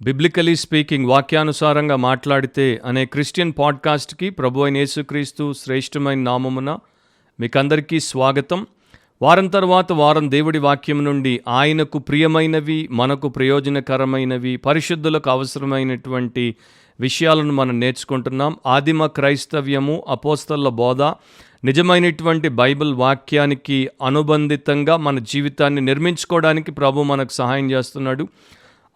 Biblically speaking, వాక్యానుసారంగా మాట్లాడితే అనే క్రిస్టియన్ పాడ్కాస్ట్కి ప్రభు అయిన యేసుక్రీస్తు శ్రేష్టమైన నామమున మీకందరికీ స్వాగతం. వారం తర్వాత వారం దేవుడి వాక్యం నుండి ఆయనకు ప్రియమైనవి, మనకు ప్రయోజనకరమైనవి, పరిశుద్ధులకు అవసరమైనటువంటి విషయాలను మనం నేర్చుకుంటున్నాం. ఆదిమ క్రైస్తవ్యము, అపోస్తలుల బోధ, నిజమైనటువంటి బైబిల్ వాక్యానికి అనుబంధితంగా మన జీవితాన్ని నిర్మించుకోవడానికి ప్రభు మనకు సహాయం చేస్తున్నాడు.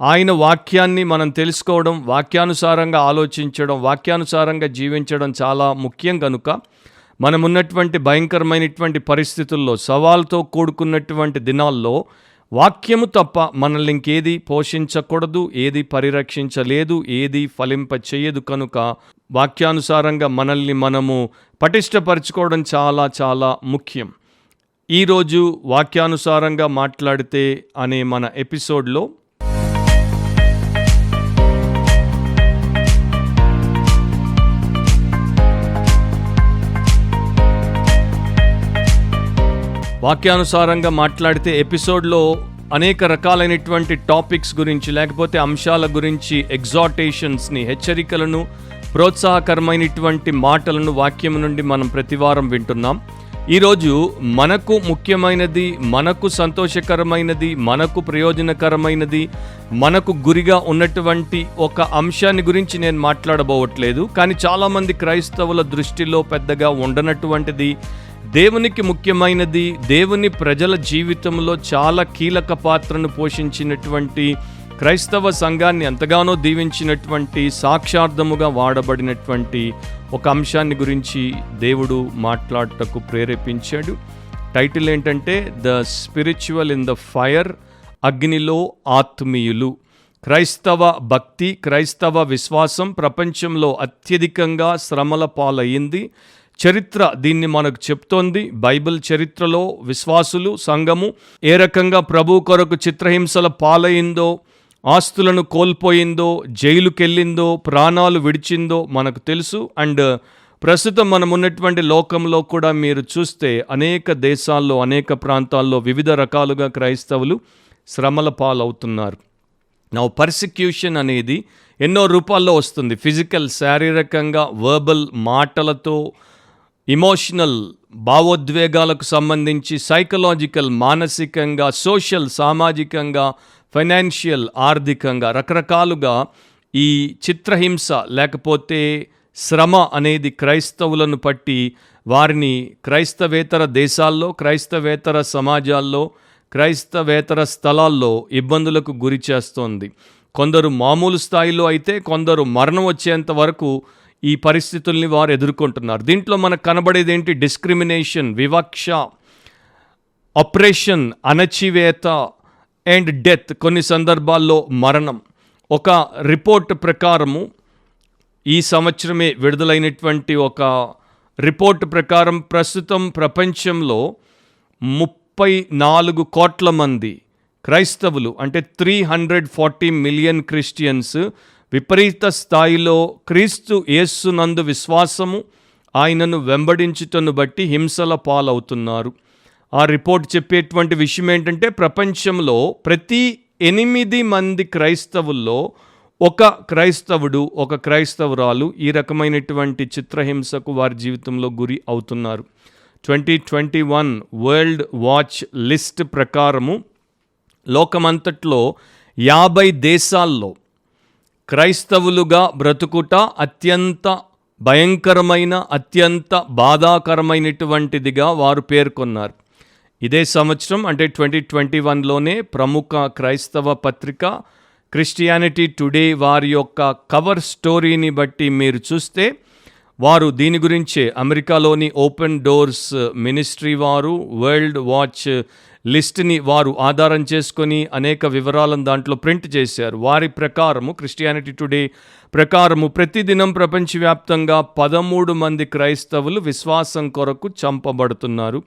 ఆయన వాక్యాన్ని మనం తెలుసుకోవడం, వాక్యానుసారంగా ఆలోచించడం, వాక్యానుసారంగా జీవించడం చాలా ముఖ్యం. కనుక మనమున్నటువంటి భయంకరమైనటువంటి పరిస్థితుల్లో, సవాల్తో కూడుకున్నటువంటి దినాల్లో వాక్యము తప్ప మనల్ని ఇంకేది పోషించకూడదు, ఏది పరిరక్షించలేదు, ఏది ఫలింపచేయదు. కనుక వాక్యానుసారంగా మనల్ని మనము పటిష్టపరచుకోవడం చాలా చాలా ముఖ్యం. ఈరోజు వాక్యానుసారంగా మాట్లాడితే అనే మన ఎపిసోడ్లో వాక్యానుసారంగా మాట్లాడితే ఎపిసోడ్లో అనేక రకాలైనటువంటి టాపిక్స్ గురించి, లేకపోతే అంశాల గురించి, ఎగ్జార్టేషన్స్ని, హెచ్చరికలను, ప్రోత్సాహకరమైనటువంటి మాటలను వాక్యం నుండి మనం ప్రతివారం వింటున్నాం. ఈరోజు మనకు ముఖ్యమైనది, మనకు సంతోషకరమైనది, మనకు ప్రయోజనకరమైనది, మనకు గురిగా ఉన్నటువంటి ఒక అంశాన్ని గురించి నేను మాట్లాడబోవట్లేదు. కానీ చాలామంది క్రైస్తవుల దృష్టిలో పెద్దగా ఉండనటువంటిది, దేవునికి ముఖ్యమైనది, దేవుని ప్రజల జీవితంలో చాలా కీలక పాత్రను పోషించినటువంటి, క్రైస్తవ సంఘాన్ని ఎంతగానో దీవించినటువంటి, సాక్షార్థముగా వాడబడినటువంటి ఒక అంశాన్ని గురించి దేవుడు మాట్లాడటకు ప్రేరేపించాడు. టైటిల్ ఏంటంటే the spiritual in the fire, అగ్నిలో ఆత్మీయులు. క్రైస్తవ భక్తి, క్రైస్తవ విశ్వాసం ప్రపంచంలో అత్యధికంగా శ్రమల పాలయ్యింది. చరిత్ర దీన్ని మనకు చెప్తోంది. బైబిల్ చరిత్రలో విశ్వాసులు, సంఘము ఏ రకంగా ప్రభు కొరకు చిత్రహింసల పాలయ్యిందో, ఆస్తులను కోల్పోయిందో, జైలుకెళ్ళిందో, ప్రాణాలు విడిచిందో మనకు తెలుసు. అండ్ ప్రస్తుతం మనం ఉన్నటువంటి లోకంలో కూడా మీరు చూస్తే అనేక దేశాల్లో, అనేక ప్రాంతాల్లో వివిధ రకాలుగా క్రైస్తవులు శ్రమల పాలవుతున్నారు. పర్సిక్యూషన్ అనేది ఎన్నో రూపాల్లో వస్తుంది. ఫిజికల్, శారీరకంగా, వర్బల్, మాటలతో, ఇమోషనల్, భావోద్వేగాలకు సంబంధించి, సైకలాజికల్, మానసికంగా, సోషల్, సామాజికంగా, ఫైనాన్షియల్, ఆర్థికంగా రకరకాలుగా ఈ చిత్రహింస లేకపోతే శ్రమ అనేది క్రైస్తవులను పట్టి వారిని క్రైస్తవేతర దేశాల్లో, క్రైస్తవేతర సమాజాల్లో, క్రైస్తవేతర స్థలాల్లో ఇబ్బందులకు గురి చేస్తోంది. కొందరు మామూలు స్థాయిలో అయితే, కొందరు మరణం వచ్చేంత వరకు ఈ పరిస్థితుల్ని వారు ఎదుర్కొంటున్నారు. దీంట్లో మనకు కనబడేది ఏంటి? డిస్క్రిమినేషన్, వివక్ష, ఆపరేషన్, అణచివేత అండ్ డెత్, కొన్ని సందర్భాల్లో మరణం. ఒక రిపోర్ట్ ప్రకారము, ఈ సంవత్సరమే విడుదలైనటువంటి ఒక రిపోర్ట్ ప్రకారం ప్రస్తుతం ప్రపంచంలో 34 కోట్ల మంది క్రైస్తవులు, అంటే 340 మిలియన్ క్రిస్టియన్స్ విపరీత స్థాయిలో క్రీస్తు యేసునందు విశ్వాసము, ఆయనను వెంబడించుటను బట్టి హింసల పాలవుతున్నారు. ఆ రిపోర్ట్ చెప్పేటువంటి విషయం ఏంటంటే, ప్రపంచంలో ప్రతి 8 మంది క్రైస్తవుల్లో ఒక క్రైస్తవుడు, ఒక క్రైస్తవురాలు ఈ రకమైనటువంటి చిత్రహింసకు వారి జీవితంలో గురి అవుతున్నారు. 2021 వరల్డ్ వాచ్ లిస్ట్ ప్రకారము లోకమంతట్లో 50 దేశాల్లో క్రైస్తవులుగా బ్రతుకుట అత్యంత భయంకరమైన, అత్యంత బాధాకరమైనటువంటిదిగా వారు పేర్కొన్నారు. ఇదే సంవత్సరం అంటే 2021లోనే ప్రముఖ క్రైస్తవ పత్రిక క్రిస్టియానిటీ టుడే వారి యొక్క కవర్ స్టోరీని బట్టి మీరు చూస్తే, వారు దీని గురించే అమెరికాలోని ఓపెన్ డోర్స్ మినిస్ట్రీ వారు వరల్డ్ వాచ్ లిస్ట్ని వారు ఆధారం చేసుకొని అనేక వివరాలను దాంట్లో ప్రింట్ చేశారు. వారి ప్రకారము, క్రిస్టియానిటీ టుడే ప్రకారము, ప్రతిదినం ప్రపంచవ్యాప్తంగా 13 మంది క్రైస్తవులు విశ్వాసం కొరకు చంపబడుతున్నారు.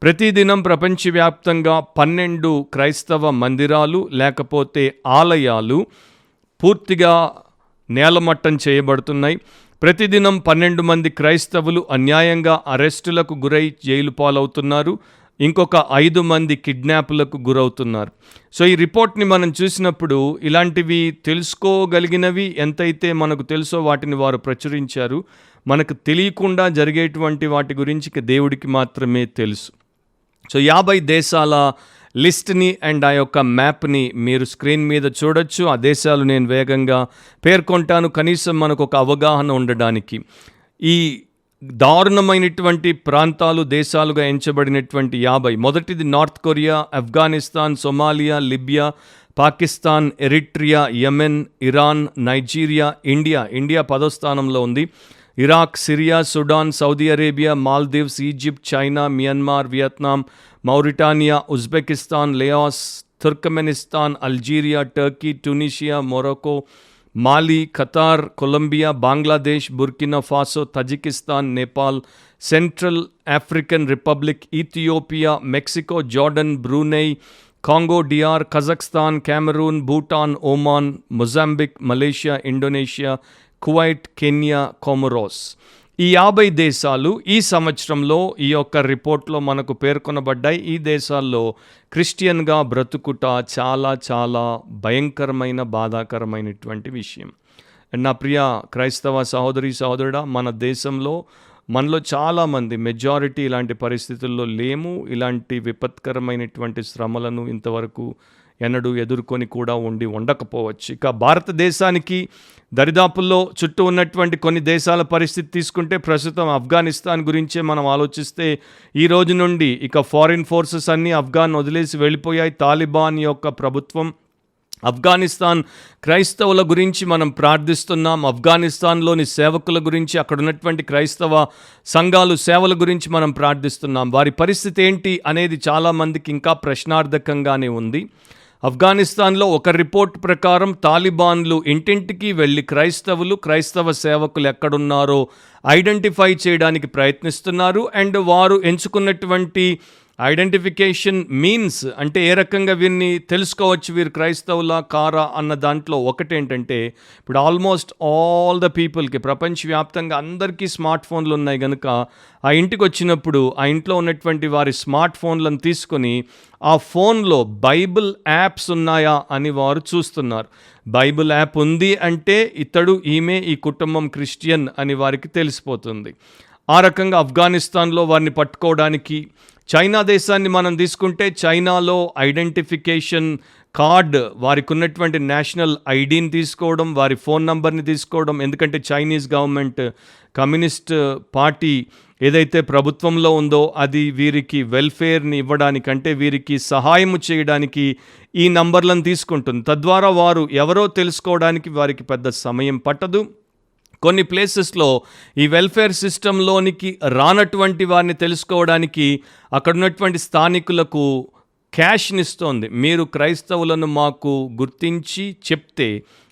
ప్రతిదినం ప్రపంచవ్యాప్తంగా 12 క్రైస్తవ మందిరాలు లేకపోతే ఆలయాలు పూర్తిగా నేలమట్టం చేయబడుతున్నాయి. ప్రతిదినం 12 మంది క్రైస్తవులు అన్యాయంగా అరెస్టులకు గురై జైలు పాలవుతున్నారు. ఇంకొక 5 మంది కిడ్నాప్లకు గురవుతున్నారు. సో ఈ రిపోర్ట్ని మనం చూసినప్పుడు ఇలాంటివి తెలుసుకోగలిగినవి ఎంతైతే మనకు తెలుసో వాటిని వారు ప్రచురించారు. మనకు తెలియకుండా జరిగేటువంటి వాటి గురించి దేవుడికి మాత్రమే తెలుసు. సో 50 దేశాల లిస్ట్ని అండ్ ఆ యొక్క మ్యాప్ని మీరు స్క్రీన్ మీద చూడొచ్చు. ఆ దేశాలు నేను వేగంగా పేర్కొంటాను, కనీసం మనకు ఒక అవగాహన ఉండడానికి. ఈ దారుణమైనటువంటి ప్రాంతాలు, దేశాలుగా ఎంచబడినటువంటి 50. మొదటిది north Korea, Afghanistan, Somalia, Libya, Pakistan, Eritrea, Yemen, Iran, Nigeria, India 10వ స్థానంలో ఉంది. Iraq, Syria, Sudan, Saudi Arabia, Maldives, Egypt, China, Myanmar, Vietnam, Mauritania, Uzbekistan, Laos, Turkmenistan, Algeria, Turkey, Tunisia, Morocco, Mali, Qatar, Colombia, Bangladesh, Burkina Faso, Tajikistan, Nepal, central African republic, Ethiopia, Mexico, Jordan, Brunei, Congo DR, Kazakhstan, Cameroon, Bhutan, Oman, Mozambique, Malaysia, Indonesia, Kuwait, Kenya, Comoros. ఈ 50 దేశాలు ఈ సంవత్సరంలో ఈ యొక్క రిపోర్ట్లో మనకు పేర్కొనబడ్డాయి. ఈ దేశాల్లో క్రిస్టియన్గా బ్రతుకుట చాలా చాలా భయంకరమైన, బాధాకరమైనటువంటి విషయం. అండ్ నా ప్రియ క్రైస్తవ సహోదరి సహోదరుడా, మన దేశంలో మనలో చాలామంది మెజారిటీ ఇలాంటి పరిస్థితుల్లో లేము. ఇలాంటి విపత్కరమైనటువంటి శ్రమలను ఇంతవరకు ఎన్నడూ ఎదుర్కొని కూడా ఉండకపోవచ్చు. ఇక భారతదేశానికి దరిదాపుల్లో చుట్టూ ఉన్నటువంటి కొన్ని దేశాల పరిస్థితి తీసుకుంటే, ప్రస్తుతం ఆఫ్ఘనిస్తాన్ గురించే మనం ఆలోచిస్తే, ఈ రోజు నుండి ఇక ఫారిన్ ఫోర్సెస్ అన్నీ ఆఫ్ఘాన్ వదిలేసి వెళ్ళిపోయాయి. తాలిబాన్ యొక్క ప్రభుత్వం. ఆఫ్ఘనిస్తాన్ క్రైస్తవుల గురించి మనం ప్రార్థిస్తున్నాం. ఆఫ్ఘనిస్తాన్లోని సేవకుల గురించి, అక్కడ ఉన్నటువంటి క్రైస్తవ సంఘాలు సేవల గురించి మనం ప్రార్థిస్తున్నాం. వారి పరిస్థితి ఏంటి అనేది చాలామందికి ఇంకా ప్రశ్నార్థకంగానే ఉంది. ఆఫ్ఘనిస్తాన్లో ఒక రిపోర్ట్ ప్రకారం తాలిబాన్లు ఇంటింటికి వెళ్ళి క్రైస్తవ సేవకులు ఎక్కడున్నారో ఐడెంటిఫై చేయడానికి ప్రయత్నిస్తున్నారు. అండ్ వారు ఎంచుకున్నటువంటి ఐడెంటిఫికేషన్ మీన్స్, అంటే ఏ రకంగా వీరిని తెలుసుకోవచ్చు వీరు క్రైస్తవులా కారా అన్న దాంట్లో ఒకటేంటంటే, ఇప్పుడు ఆల్మోస్ట్ ఆల్ ద పీపుల్కి ప్రపంచవ్యాప్తంగా అందరికీ స్మార్ట్ ఫోన్లు ఉన్నాయి కనుక ఆ ఇంటికి వచ్చినప్పుడు ఆ ఇంట్లో ఉన్నటువంటి వారి స్మార్ట్ ఫోన్లను తీసుకొని ఆ ఫోన్లో బైబిల్ యాప్స్ ఉన్నాయా అని వారు చూస్తున్నారు. బైబిల్ యాప్ ఉంది అంటే ఈమె ఈ కుటుంబం క్రిస్టియన్ అని వారికి తెలిసిపోతుంది. ఆ రకంగా ఆఫ్ఘనిస్తాన్లో వారిని పట్టుకోవడానికి, చైనా దేశాన్ని మనం తీసుకుంటే చైనాలో ఐడెంటిఫికేషన్ కార్డ్, వారికి ఉన్నటువంటి నేషనల్ ఐడిని తీసుకోవడం, వారి ఫోన్ నంబర్ని తీసుకోవడం. ఎందుకంటే చైనీస్ గవర్నమెంట్, కమ్యూనిస్ట్ పార్టీ ఏదైతే ప్రభుత్వంలో ఉందో అది వీరికి వెల్ఫేర్ని ఇవ్వడానికి, అంటే వీరికి సహాయము చేయడానికి ఈ నంబర్లను తీసుకుంటుంది. తద్వారా వారు ఎవరో తెలుసుకోవడానికి వారికి పెద్ద సమయం పట్టదు. కొన్ని ప్లేసెస్లో ఈ వెల్ఫేర్ సిస్టంలోనికి రానటువంటి వారిని తెలుసుకోవడానికి అక్కడ ఉన్నటువంటి స్థానికులకు క్యాష్నిస్తోంది. మీరు క్రైస్తవులను మాకు గుర్తించి చెప్తే,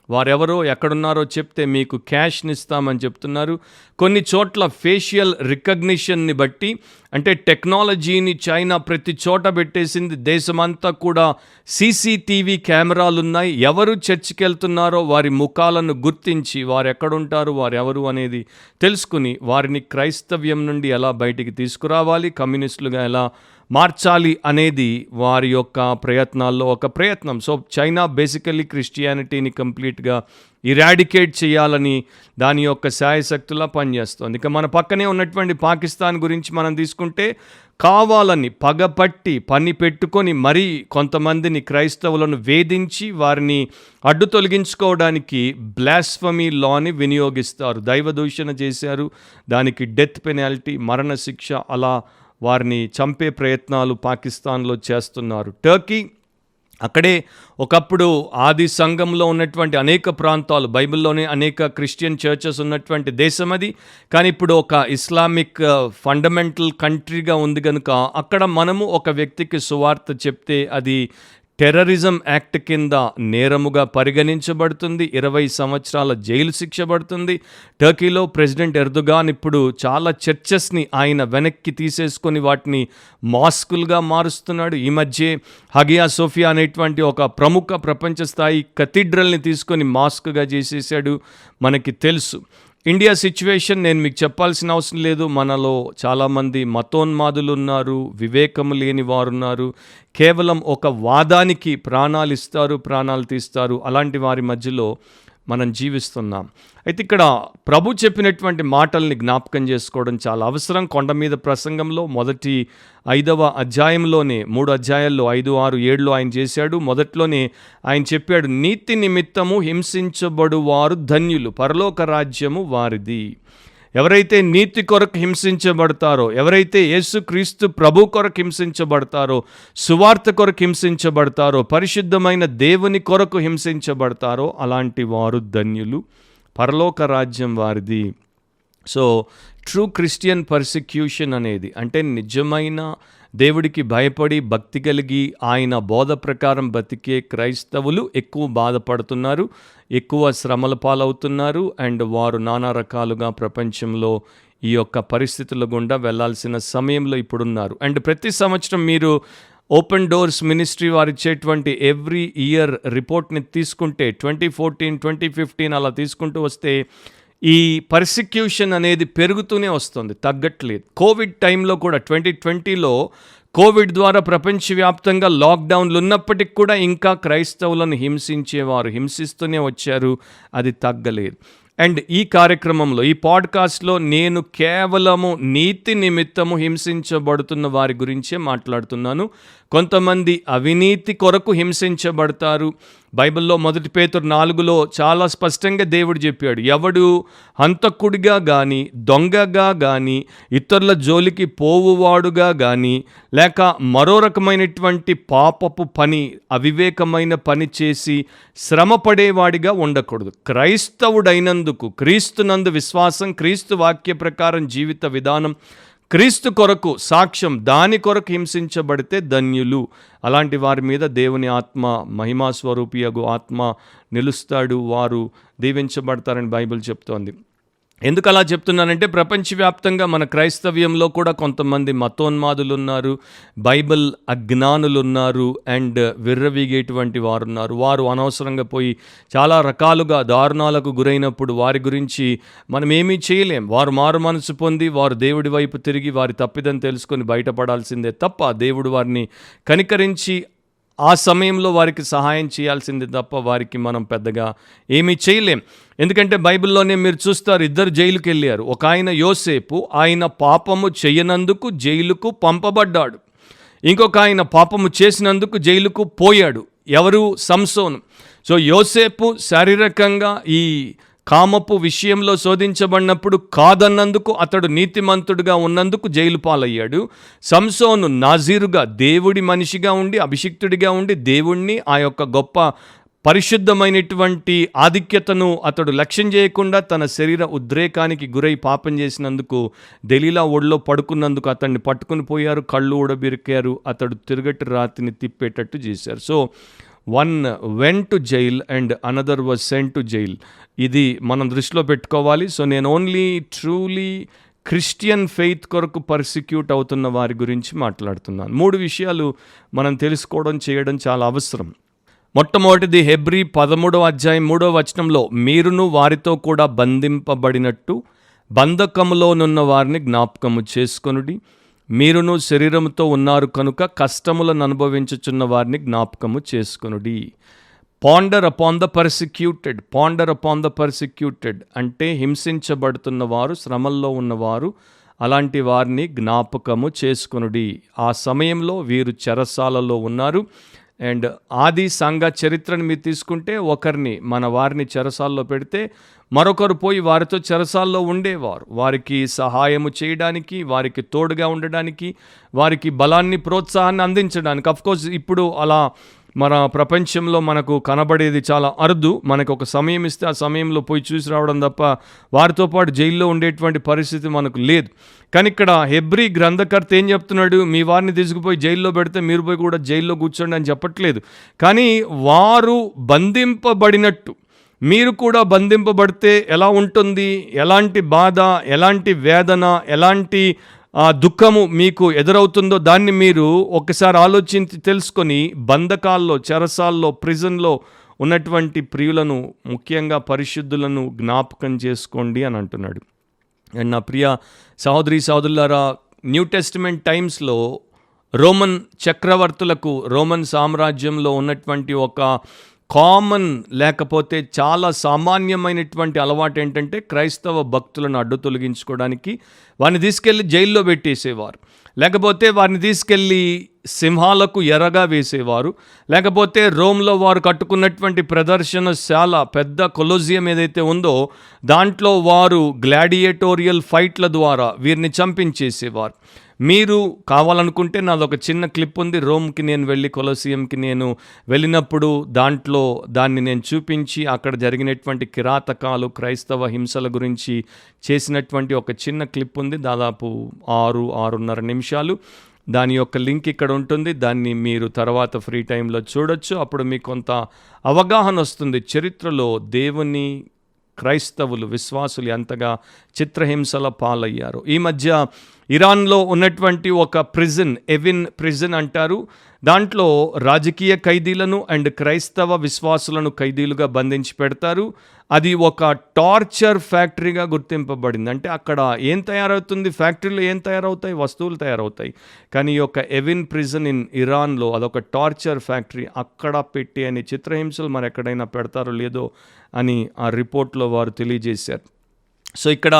వారెవరో ఎక్కడున్నారో చెప్తే మీకు క్యాష్నిస్తామని చెప్తున్నారు. కొన్ని చోట్ల ఫేషియల్ రికగ్నిషన్ని బట్టి, అంటే టెక్నాలజీని చైనా ప్రతి చోట పెట్టేసింది. దేశమంతా కూడా సీసీటీవీ కెమెరాలు ఉన్నాయి. ఎవరు చర్చికి వెళ్తున్నారో వారి ముఖాలను గుర్తించి వారు ఎక్కడుంటారు, వారెవరు అనేది తెలుసుకుని వారిని క్రైస్తవ్యం నుండి ఎలా బయటికి తీసుకురావాలి, కమ్యూనిస్టులుగా ఎలా మార్చాలి అనేది వారి యొక్క ప్రయత్నాల్లో ఒక ప్రయత్నం. సో చైనా బేసికల్లీ క్రిస్టియానిటీని కంప్లీట్గా ఇరాడికేట్ చేయాలని దాని యొక్క శాయశక్తులా పనిచేస్తుంది. ఇక మన పక్కనే ఉన్నటువంటి పాకిస్తాన్ గురించి మనం తీసుకుంటే, కావాలని పగపట్టి పని పెట్టుకొని మరీ కొంతమందిని క్రైస్తవులను వేధించి వారిని అడ్డు తొలగించుకోవడానికి బ్లాస్ఫమీ లాని వినియోగిస్తారు. దైవదూషణ చేశారు, దానికి డెత్ పెనాల్టీ, మరణశిక్ష, అలా వారిని చంపే ప్రయత్నాలు పాకిస్తాన్లో చేస్తున్నారు. టర్కీ, అక్కడే ఒకప్పుడు ఆది సంఘంలో ఉన్నటువంటి అనేక ప్రాంతాలు, బైబిల్లోనే అనేక క్రిస్టియన్ చర్చెస్ ఉన్నటువంటి దేశం అది. కానీ ఇప్పుడు ఒక ఇస్లామిక్ ఫండమెంటల్ కంట్రీగా ఉంది కనుక అక్కడ మనము ఒక వ్యక్తికి సువార్త చెప్తే అది టెర్రరిజం యాక్ట్ కింద నేరముగా పరిగణించబడుతుంది. 20 సంవత్సరాల జైలు శిక్ష పడుతుంది. టర్కీలో ప్రెసిడెంట్ ఎర్దోగాన్ ఇప్పుడు చాలా చర్చెస్ని ఆయన వెనక్కి తీసేసుకొని వాటిని మాస్కులుగా మారుస్తున్నాడు. ఈ మధ్య హగియా సోఫియా అనేటువంటి ఒక ప్రముఖ ప్రపంచ స్థాయి కథీడ్రల్ని తీసుకొని మాస్క్గా చేసేసాడు, మనకి తెలుసు. ఇండియా సిచ్యువేషన్ నేను మీకు చెప్పాల్సిన అవసరం లేదు. మనలో చాలామంది మతోన్మాదులు ఉన్నారు, వివేకము లేని వారు ఉన్నారు, కేవలం ఒక వాదానికి ప్రాణాలు ఇస్తారు, ప్రాణాలు తీస్తారు. అలాంటి వారి మధ్యలో మనం జీవిస్తున్నాం. అయితే ఇక్కడ ప్రభు చెప్పినటువంటి మాటల్ని జ్ఞాపకం చేసుకోవడం చాలా అవసరం. కొండ మీద ప్రసంగంలో మొదటి 5వ అధ్యాయంలోనే 3 అధ్యాయాల్లో 5, 6, 7లో ఆయన చేశాడు. మొదట్లోనే ఆయన చెప్పాడు, నీతి నిమిత్తము హింసించబడు వారు ధన్యులు, పరలోక రాజ్యము వారిది. ఎవరైతే నీతి కొరకు హింసించబడతారో, ఎవరైతే యేసుక్రీస్తు ప్రభు కొరకు హింసించబడతారో, సువార్త కొరకు హింసించబడతారో, పరిశుద్ధమైన దేవుని కొరకు హింసించబడతారో అలాంటి వారు ధన్యులు, పరలోక రాజ్యం వారిది. సో ట్రూ క్రిస్టియన్ పర్సిక్యూషన్ అనేది అంటే నిజమైన దేవుడికి భయపడి భక్తి కలిగి ఆయన బోధ ప్రకారం బతికే క్రైస్తవులు ఎక్కువ బాధపడుతున్నారు, ఎక్కువ శ్రమల పాలవుతున్నారు. అండ్ వారు నానా రకాలుగా ప్రపంచంలో ఈ యొక్క పరిస్థితుల గుండా వెళ్లాల్సిన సమయంలో ఇప్పుడున్నారు. అండ్ ప్రతి సంవత్సరం మీరు ఓపెన్ డోర్స్ మినిస్ట్రీ వారు ఇచ్చేటువంటి ఎవ్రీ ఇయర్ రిపోర్ట్ని తీసుకుంటే 2014, 2015 అలా తీసుకుంటూ వస్తే ఈ పర్సిక్యూషన్ అనేది పెరుగుతూనే వస్తుంది, తగ్గట్లేదు. కోవిడ్ టైంలో కూడా 2020లో కోవిడ్ ద్వారా ప్రపంచవ్యాప్తంగా లాక్డౌన్లు ఉన్నప్పటికీ కూడా ఇంకా క్రైస్తవులను హింసించేవారు హింసిస్తూనే వచ్చారు, అది తగ్గలేదు. అండ్ ఈ కార్యక్రమంలో, ఈ పాడ్కాస్ట్లో నేను కేవలము నీతి నిమిత్తము హింసించబడుతున్న వారి గురించే మాట్లాడుతున్నాను. కొంతమంది అవినీతి కొరకు హింసించబడతారు. బైబిల్లో 1 పేతురు 4లో చాలా స్పష్టంగా దేవుడు చెప్పాడు, ఎవడు హంతకుడిగా కానీ, దొంగగా కానీ, ఇతరుల జోలికి పోవువాడుగా కానీ, లేక మరో రకమైనటువంటి పాపపు పని, అవివేకమైన పని చేసి శ్రమపడేవాడిగా ఉండకూడదు. క్రైస్తవుడైనందుకు, క్రీస్తునందు విశ్వాసం, క్రీస్తు వాక్య ప్రకారం జీవిత విధానం, క్రీస్తు కొరకు సాక్ష్యం, దాని కొరకు హింసించబడితే ధన్యులు. అలాంటి వారి మీద దేవుని ఆత్మ, మహిమా స్వరూపియగు ఆత్మ నిలుస్తాడు, వారు దీవించబడతారని బైబిల్ చెప్తోంది. ఎందుకు అలా చెప్తున్నానంటే ప్రపంచవ్యాప్తంగా మన క్రైస్తవ్యంలో కూడా కొంతమంది మతోన్మాదులు ఉన్నారు, బైబిల్ అజ్ఞానులు ఉన్నారు, అండ్ విర్రవీగేటువంటి వారు ఉన్నారు. వారు అనవసరంగా పోయి చాలా రకాలుగా దారుణాలకు గురైనప్పుడు వారి గురించి మనం ఏమీ చేయలేం. వారు మారు మనసు పొంది వారు దేవుడి వైపు తిరిగి వారి తప్పిదం తెలుసుకొని బయటపడాల్సిందే తప్ప దేవుడు వారిని కనికరించి ఆ సమయంలో వారికి సహాయం చేయాల్సిందే తప్ప వారికి మనం పెద్దగా ఏమీ చేయలేం. ఎందుకంటే బైబిల్లోనే మీరు చూస్తారు, 2 జైలుకి వెళ్ళారు. ఒక ఆయన యోసేపు, ఆయన పాపము చేయనందుకు జైలుకు పంపబడ్డాడు. ఇంకొక ఆయన పాపము చేసినందుకు జైలుకు పోయాడు. ఎవరు? సంసోను. సో యోసేపు శారీరకంగా ఈ కామపు విషయంలో శోధించబడినప్పుడు కాదన్నందుకు అతడు నీతిమంతుడిగా ఉన్నందుకు జైలు పాలయ్యాడు. సంసోను నాజీరుగా, దేవుడి మనిషిగా ఉండి, అభిషిక్తుడిగా ఉండి, దేవుణ్ణి ఆ యొక్క గొప్ప పరిశుద్ధమైనటువంటి ఆధిక్యతను అతడు లక్ష్యం చేయకుండా తన శరీర ఉద్రేకానికి గురై పాపం చేసినందుకు దెలీలా ఒడిలో పడుకున్నందుకు అతన్ని పట్టుకుని పోయారు, కళ్ళు ఊడబిరికారు, అతడు తిరుగటి రాతిని తిప్పేటట్టు చేశారు. So one went to jail and another was sent to jail. ఇది మనం దృష్టిలో పెట్టుకోవాలి. సో నేను ఓన్లీ ట్రూలీ క్రిస్టియన్ ఫెయిత్ కొరకు పర్సిక్యూట్ అవుతున్న వారి గురించి మాట్లాడుతున్నాను. 3 విషయాలు మనం తెలుసుకోవడం, చేయడం చాలా అవసరం. మొట్టమొదటిది హెబ్రీ 13వ అధ్యాయం 3వ వచనంలో, మీరును వారితో కూడా బంధింపబడినట్టు బంధకములోనున్న వారిని జ్ఞాపకము చేసుకొనుడి, మీరును శరీరముతో ఉన్నారు కనుక కష్టములను అనుభవించుచున్న వారిని జ్ఞాపకము చేసుకొనుడి. Ponder upon the persecuted, ponder upon the persecuted అంటే హింసించబడుతున్న వారు, శ్రమల్లో ఉన్నవారు, అలాంటి వారిని జ్ఞాపకము చేసుకొనుడి. ఆ సమయంలో వీరు చెరసాలలో ఉన్నారు. అండ్ ఆది సంఘ చరిత్రను మీరు తీసుకుంటే ఒకరిని, మన వారిని చెరసాల్లో పెడితే మరొకరు పోయి వారితో చెరసాల్లో ఉండేవారు. వారికి సహాయము చేయడానికి, వారికి తోడుగా ఉండడానికి, వారికి బలాన్ని, ప్రోత్సాహాన్ని అందించడానికి. అఫ్కోర్స్ ఇప్పుడు అలా మన ప్రపంచంలో మనకు కనబడేది చాలా అరుదు. మనకు ఒక సమయం ఇస్తే ఆ సమయంలో పోయి చూసి రావడం తప్ప వారితో పాటు జైల్లో ఉండేటువంటి పరిస్థితి మనకు లేదు. కానీ ఇక్కడ హెబ్రీ గ్రంథకర్త ఏం చెప్తున్నాడు? మీ వారిని తీసుకుపోయి జైల్లో పెడితే మీరు పోయి కూడా జైల్లో కూర్చోండి అని చెప్పట్లేదు. కానీ వారు బంధింపబడినట్టు మీరు కూడా బంధింపబడితే ఎలా ఉంటుంది, ఎలాంటి బాధ, ఎలాంటి వేదన, ఎలాంటి దుఃఖము మీకు ఎదురవుతుందో దాన్ని మీరు ఒకసారి ఆలోచించి తెలుసుకొని, బంధకాల్లో, చెరసాల్లో, ప్రిజన్లో ఉన్నటువంటి ప్రియులను, ముఖ్యంగా పరిశుద్ధులను జ్ఞాపకం చేసుకోండి అని అంటున్నాడు. అండ్ నా ప్రియ సహోదరి సహోదరులారా, న్యూ టెస్టిమెంట్ టైమ్స్లో రోమన్ చక్రవర్తులకు, రోమన్ సామ్రాజ్యంలో ఉన్నటువంటి ఒక కామన్, లేకపోతే చాలా సామాన్యమైనటువంటి అలవాటు ఏంటంటే క్రైస్తవ భక్తులను అడ్డు తొలగించుకోవడానికి వారిని తీసుకెళ్ళి జైల్లో పెట్టేసేవారు, లేకపోతే వారిని తీసుకెళ్ళి సింహాలకు ఎరగా వేసేవారు, లేకపోతే రోమ్లో వారు కట్టుకున్నటువంటి ప్రదర్శనశాల, పెద్ద కొలోజియం ఏదైతే ఉందో దాంట్లో వారు గ్లాడియేటోరియల్ ఫైట్ల ద్వారా వీరిని చంపించేసేవారు. మీరు కావాలనుకుంటే నాదొక చిన్న క్లిప్ ఉంది. రోమ్కి నేను వెళ్ళి కొలోసియంకి నేను వెళ్ళినప్పుడు దాన్ని నేను చూపించి అక్కడ జరిగినటువంటి కిరాతకాలు, క్రైస్తవ హింసల గురించి చేసినటువంటి ఒక చిన్న క్లిప్ ఉంది. దాదాపు 6-6.5 నిమిషాలు. దాని యొక్క లింక్ ఇక్కడ ఉంటుంది. దాన్ని మీరు తర్వాత ఫ్రీ టైంలో చూడొచ్చు. అప్పుడు మీకు కొంత అవగాహన వస్తుంది చరిత్రలో దేవుని క్రైస్తవులు, విశ్వాసులు ఎంతగా చిత్రహింసల పాలయ్యారు. ఈ మధ్య ఇరాన్లో ఉన్నటువంటి ఒక ప్రిజన్, ఎవిన్ ప్రిజన్ అంటారు, దాంట్లో రాజకీయ ఖైదీలను అండ్ క్రైస్తవ విశ్వాసులను ఖైదీలుగా బంధించి పెడతారు. అది ఒక టార్చర్ ఫ్యాక్టరీగా గుర్తింపబడింది. అంటే అక్కడ ఏం తయారవుతుంది, ఫ్యాక్టరీలో ఏం తయారవుతాయి, వస్తువులు తయారవుతాయి. కానీ ఈ యొక్క ఎవిన్ ప్రిజన్ ఇన్ ఇరాన్లో అదొక టార్చర్ ఫ్యాక్టరీ. అక్కడ పెట్టి అని చిత్రహింసలు మరి ఎక్కడైనా పెడతారో లేదో అని ఆ రిపోర్ట్లో వారు తెలియజేశారు. సో ఇక్కడ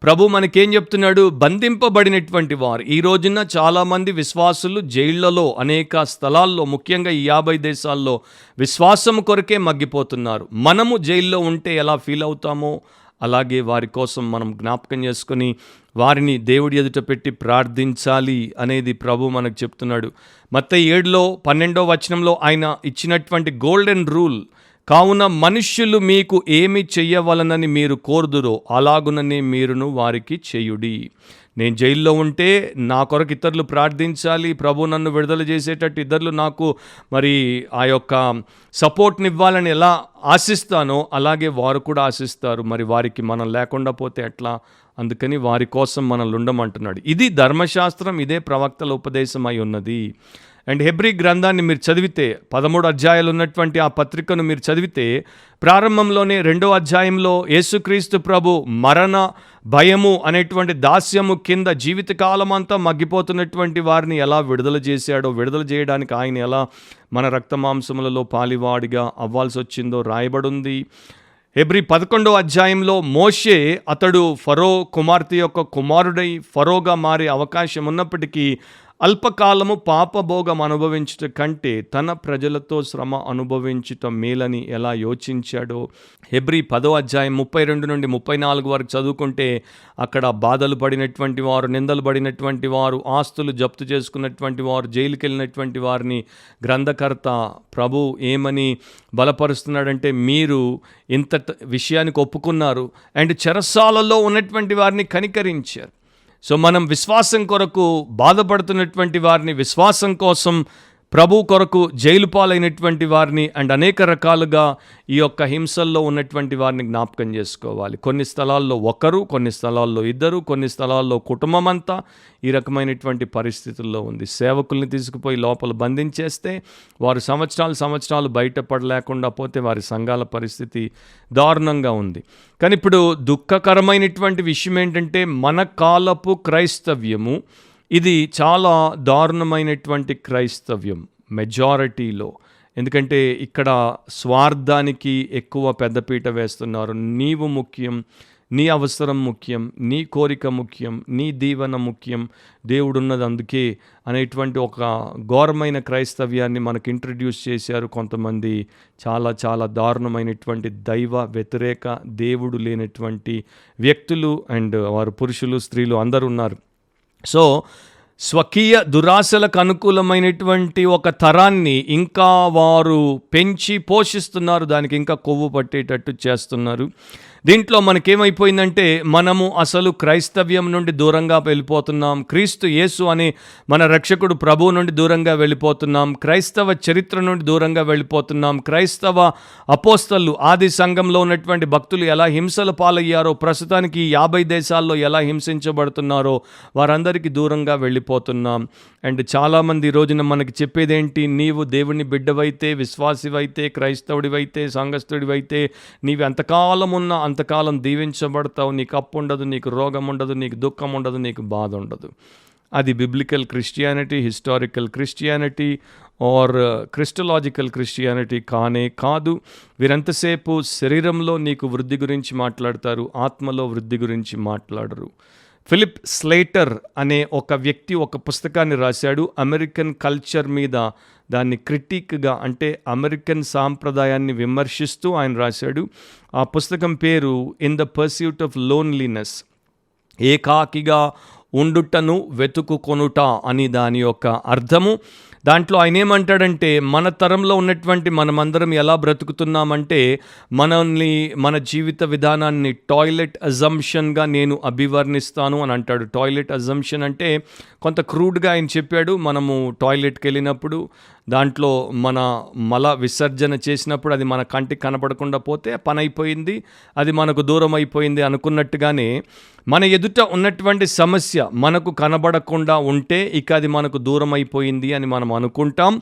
ప్రభు మనకేం చెప్తున్నాడు, బంధింపబడినటువంటి వారు, ఈ రోజున చాలామంది విశ్వాసులు జైళ్లలో, అనేక స్థలాల్లో, ముఖ్యంగా ఈ 50 దేశాల్లో విశ్వాసం కొరకే మగ్గిపోతున్నారు. మనము జైల్లో ఉంటే ఎలా ఫీల్ అవుతామో అలాగే వారి కోసం మనం జ్ఞాపకం చేసుకొని వారిని దేవుడి ఎదుట పెట్టి ప్రార్థించాలి అనేది ప్రభు మనకు చెప్తున్నాడు. మత్తయి 7:12 ఆయన ఇచ్చినటువంటి గోల్డెన్ రూల్, కావున మనుష్యులు మీకు ఏమి చెయ్యవలనని మీరు కోరుదురో అలాగునని మీరును వారికి చేయుడి. నేను జైల్లో ఉంటే నా కొరకు ఇతరులు ప్రార్థించాలి, ప్రభు నన్ను విడుదల చేసేటట్టు ఇతరులు నాకు మరి ఆ యొక్క సపోర్ట్ని ఇవ్వాలని ఎలా ఆశిస్తానో అలాగే వారు కూడా ఆశిస్తారు. మరి వారికి మనం లేకుండా పోతే ఎట్లా? అందుకని వారి కోసం మనల్ని ఉండమంటున్నాడు. ఇది ధర్మశాస్త్రం, ఇదే ప్రవక్తల ఉపదేశం అయి ఉన్నది. అండ్ హెబ్రీ గ్రంథాన్ని మీరు చదివితే, 13 అధ్యాయాలు ఉన్నటువంటి ఆ పత్రికను మీరు చదివితే, ప్రారంభంలోనే 2వ అధ్యాయంలో యేసుక్రీస్తు ప్రభు మరణ భయము అనేటువంటి దాస్యము కింద జీవితకాలం అంతా మగ్గిపోతున్నటువంటి వారిని ఎలా విడుదల చేశాడో, విడుదల చేయడానికి ఆయన ఎలా మన రక్తమాంసములలో పాలివాడిగా అవ్వాల్సి వచ్చిందో రాయబడింది. హెబ్రీ 11వ అధ్యాయంలో మోషే, అతడు ఫరో కుమార్తె యొక్క కుమారుడై ఫరోగా మారే అవకాశం ఉన్నప్పటికీ అల్పకాలము పాపభోగం అనుభవించుట కంటే తన ప్రజలతో శ్రమ అనుభవించుట మేలని ఎలా యోచించాడో. హెబ్రీ 10వ అధ్యాయం 32-34 వరకు చదువుకుంటే అక్కడ బాధలు పడినటువంటి వారు, నిందలు పడినటువంటి వారు, ఆస్తులు జప్తు చేసుకున్నటువంటి వారు, జైలుకి వెళ్ళినటువంటి వారిని గ్రంథకర్త ప్రభు ఏమని బలపరుస్తున్నాడంటే, మీరు ఇంత విషయానికి ఒప్పుకున్నారు అండ్ చెరసాలలో ఉన్నటువంటి వారిని కనికరించారు. సో మనం విశ్వాసం కొరకు బాధపడుతున్నటువంటి వారిని, విశ్వాసం కోసం ప్రభు కొరకు జైలు పాలైనటువంటి వారిని అండ్ అనేక రకాలుగా ఈ యొక్క హింసల్లో ఉన్నటువంటి వారిని జ్ఞాపకం చేసుకోవాలి. కొన్ని స్థలాల్లో ఒకరు, కొన్ని స్థలాల్లో ఇద్దరు, కొన్ని స్థలాల్లో కుటుంబం అంతా ఈ రకమైనటువంటి పరిస్థితుల్లో ఉంది. సేవకుల్ని తీసుకుపోయి లోపల బంధించేస్తే వారు సంవత్సరాలు బయటపడలేకుండా పోతే వారి సంఘాల పరిస్థితి దారుణంగా ఉంది. కానీ ఇప్పుడు దుఃఖకరమైనటువంటి విషయం ఏంటంటే, మన కాలపు క్రైస్తవ్యము ఇది చాలా దారుణమైనటువంటి క్రైస్తవ్యం మెజారిటీలో. ఎందుకంటే ఇక్కడ స్వార్థానికి ఎక్కువ పెద్దపీట వేస్తున్నారు. నీవు ముఖ్యం, నీ అవసరం ముఖ్యం, నీ కోరిక ముఖ్యం, నీ దీవెన ముఖ్యం, దేవుడున్నది అందుకే అనేటువంటి ఒక ఘోరమైన క్రైస్తవ్యాన్ని మనకు ఇంట్రడ్యూస్ చేశారు కొంతమంది. చాలా చాలా దారుణమైనటువంటి దైవ వ్యతిరేక, దేవుడు లేనటువంటి వ్యక్తులు అండ్ వారు పురుషులు, స్త్రీలు అందరూ ఉన్నారు. సో స్వకీయ దురాశలకు అనుకూలమైనటువంటి ఒక తరాన్ని ఇంకా వారు పెంచి పోషిస్తున్నారు, దానికి ఇంకా కొవ్వు పట్టేటట్టు చేస్తున్నారు. దీంట్లో మనకేమైపోయిందంటే, మనము అసలు క్రైస్తవ్యం నుండి దూరంగా వెళ్ళిపోతున్నాం. క్రీస్తు యేసు అనే మన రక్షకుడు ప్రభువు నుండి దూరంగా వెళ్ళిపోతున్నాం. క్రైస్తవ చరిత్ర నుండి దూరంగా వెళ్ళిపోతున్నాం. క్రైస్తవ అపోస్తలు, ఆది సంఘంలో ఉన్నటువంటి భక్తులు ఎలా హింసల పాలయ్యారో, ప్రస్తుతానికి 50 దేశాల్లో ఎలా హింసించబడుతున్నారో వారందరికీ దూరంగా వెళ్ళిపోతున్నాం. వెళ్ళిపోతున్నాం. అండ్ చాలామంది ఈ రోజున మనకి చెప్పేదేంటి, నీవు దేవుని బిడ్డవైతే, విశ్వాసివైతే, క్రైస్తవుడివైతే, సంఘస్థుడివైతే నీవు ఎంతకాలం ఉన్నా అంతకాలం దీవించబడతావు, నీకు అప్పు ఉండదు, నీకు రోగం ఉండదు, నీకు దుఃఖం ఉండదు, నీకు బాధ ఉండదు. అది biblical Christianity, historical Christianity or christological Christianity కానే కాదు. వీరంతసేపు శరీరంలో నీకు వృద్ధి గురించి మాట్లాడతారు, ఆత్మలో వృద్ధి గురించి మాట్లాడరు. ఫిలిప్ స్లేటర్ అనే ఒక వ్యక్తి ఒక పుస్తకాన్ని రాశాడు, అమెరికన్ కల్చర్ మీద దాన్ని క్రిటిక్గా, అంటే అమెరికన్ సాంప్రదాయాన్ని విమర్శిస్తూ ఆయన రాశాడు. ఆ పుస్తకం పేరు in the pursuit of loneliness, ఏకాకిగా ఉండుటను వెతుకుకొనుట అని దాని యొక్క అర్థము. దాంట్లో ఆయన ఏమంటాడంటే, మన తరంలో ఉన్నటువంటి మనమందరం ఎలా బ్రతుకుతున్నామంటే, మనల్ని మన జీవిత విధానాన్ని టాయిలెట్ అజంప్షన్గా నేను అభివర్ణిస్తాను అని అంటాడు. టాయిలెట్ అజంప్షన్ అంటే కొంత క్రూడ్గా ఆయన చెప్పాడు. మనము టాయిలెట్కి వెళ్ళినప్పుడు దాంట్లో మన మల విసర్జన చేసినప్పుడు అది మన కంటికి కనపడకుండా పోతే పని అయిపోయింది, అది మనకు దూరం అయిపోయింది అనుకున్నట్టుగానే మన ఎదుట ఉన్నటువంటి సమస్య మనకు కనబడకుండా ఉంటే ఇక అది మనకు దూరం అయిపోయింది అని మనం అనుకుంటాం.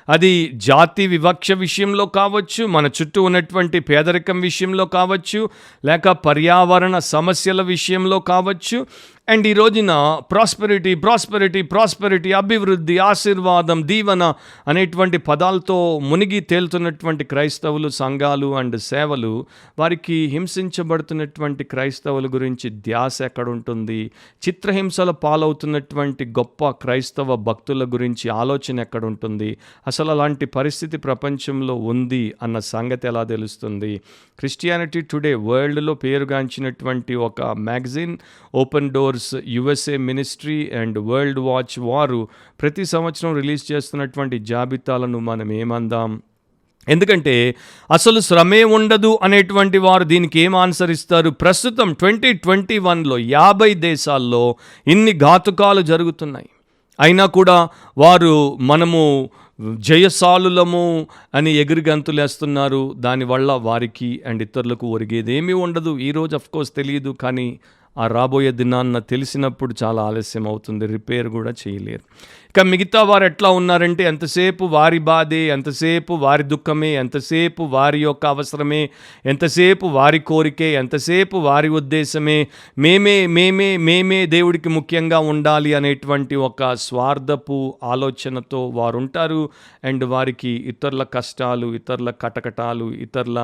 అది జాతి వివక్ష విషయంలో కావచ్చు, మన చుట్టూ ఉన్నటువంటి పేదరికం విషయంలో కావచ్చు, లేక పర్యావరణ సమస్యల విషయంలో కావచ్చు. అండ్ ఈ రోజున ప్రాస్పెరిటీ ప్రాస్పెరిటీ ప్రాస్పెరిటీ, అభివృద్ధి, ఆశీర్వాదం, దీవెన అనేటువంటి పదాలతో మునిగి తేలుతున్నటువంటి క్రైస్తవులు, సంఘాలు అండ్ సేవలు, వారికి హింసించబడుతున్నటువంటి క్రైస్తవుల గురించి ధ్యాస ఎక్కడుంటుంది? చిత్రహింసల పాలవుతున్నటువంటి గొప్ప క్రైస్తవ భక్తుల గురించి ఆలోచన ఎక్కడుంటుంది? అసలు అలాంటి పరిస్థితి ప్రపంచంలో ఉంది అన్న సంగతి ఎలా తెలుస్తుంది? క్రిస్టియానిటీ టుడే వరల్డ్లో పేరుగాంచినటువంటి ఒక magazine open doors USA ministry and world watch వారు ప్రతి సంవత్సరం రిలీజ్ చేస్తున్నటువంటి జాబితాలను మనం ఏమందాం? ఎందుకంటే అసలు శ్రమే ఉండదు అనేటువంటి వారు దీనికి ఏం ఆన్సర్ ఇస్తారు? ప్రస్తుతం 2021లో 50 దేశాల్లో ఇన్ని ఘాతుకాలు జరుగుతున్నాయి. అయినా కూడా వారు మనము జయశాలులము అని ఎగిరిగంతులేస్తున్నారు. దానివల్ల వారికి అండ్ ఇతరులకు ఒరిగేదేమీ ఉండదు. ఈరోజు అఫ్కోర్స్ తెలియదు, కానీ ఆ రాబోయే దినాన్న తెలిసినప్పుడు చాలా ఆలస్యం అవుతుంది, రిపేర్ కూడా చేయలేరు. ఇక మిగతా వారు ఎట్లా ఉన్నారంటే, ఎంతసేపు వారి బాధే, ఎంతసేపు వారి దుఃఖమే, ఎంతసేపు వారి యొక్క అవసరమే, ఎంతసేపు వారి కోరికే, ఎంతసేపు వారి ఉద్దేశమే, మేమే మేమే మేమే దేవుడికి ముఖ్యంగా ఉండాలి అనేటువంటి ఒక స్వార్థపు ఆలోచనతో వారు ఉంటారు. అండ్ వారికి ఇతరుల కష్టాలు, ఇతరుల కటకటాలు, ఇతరుల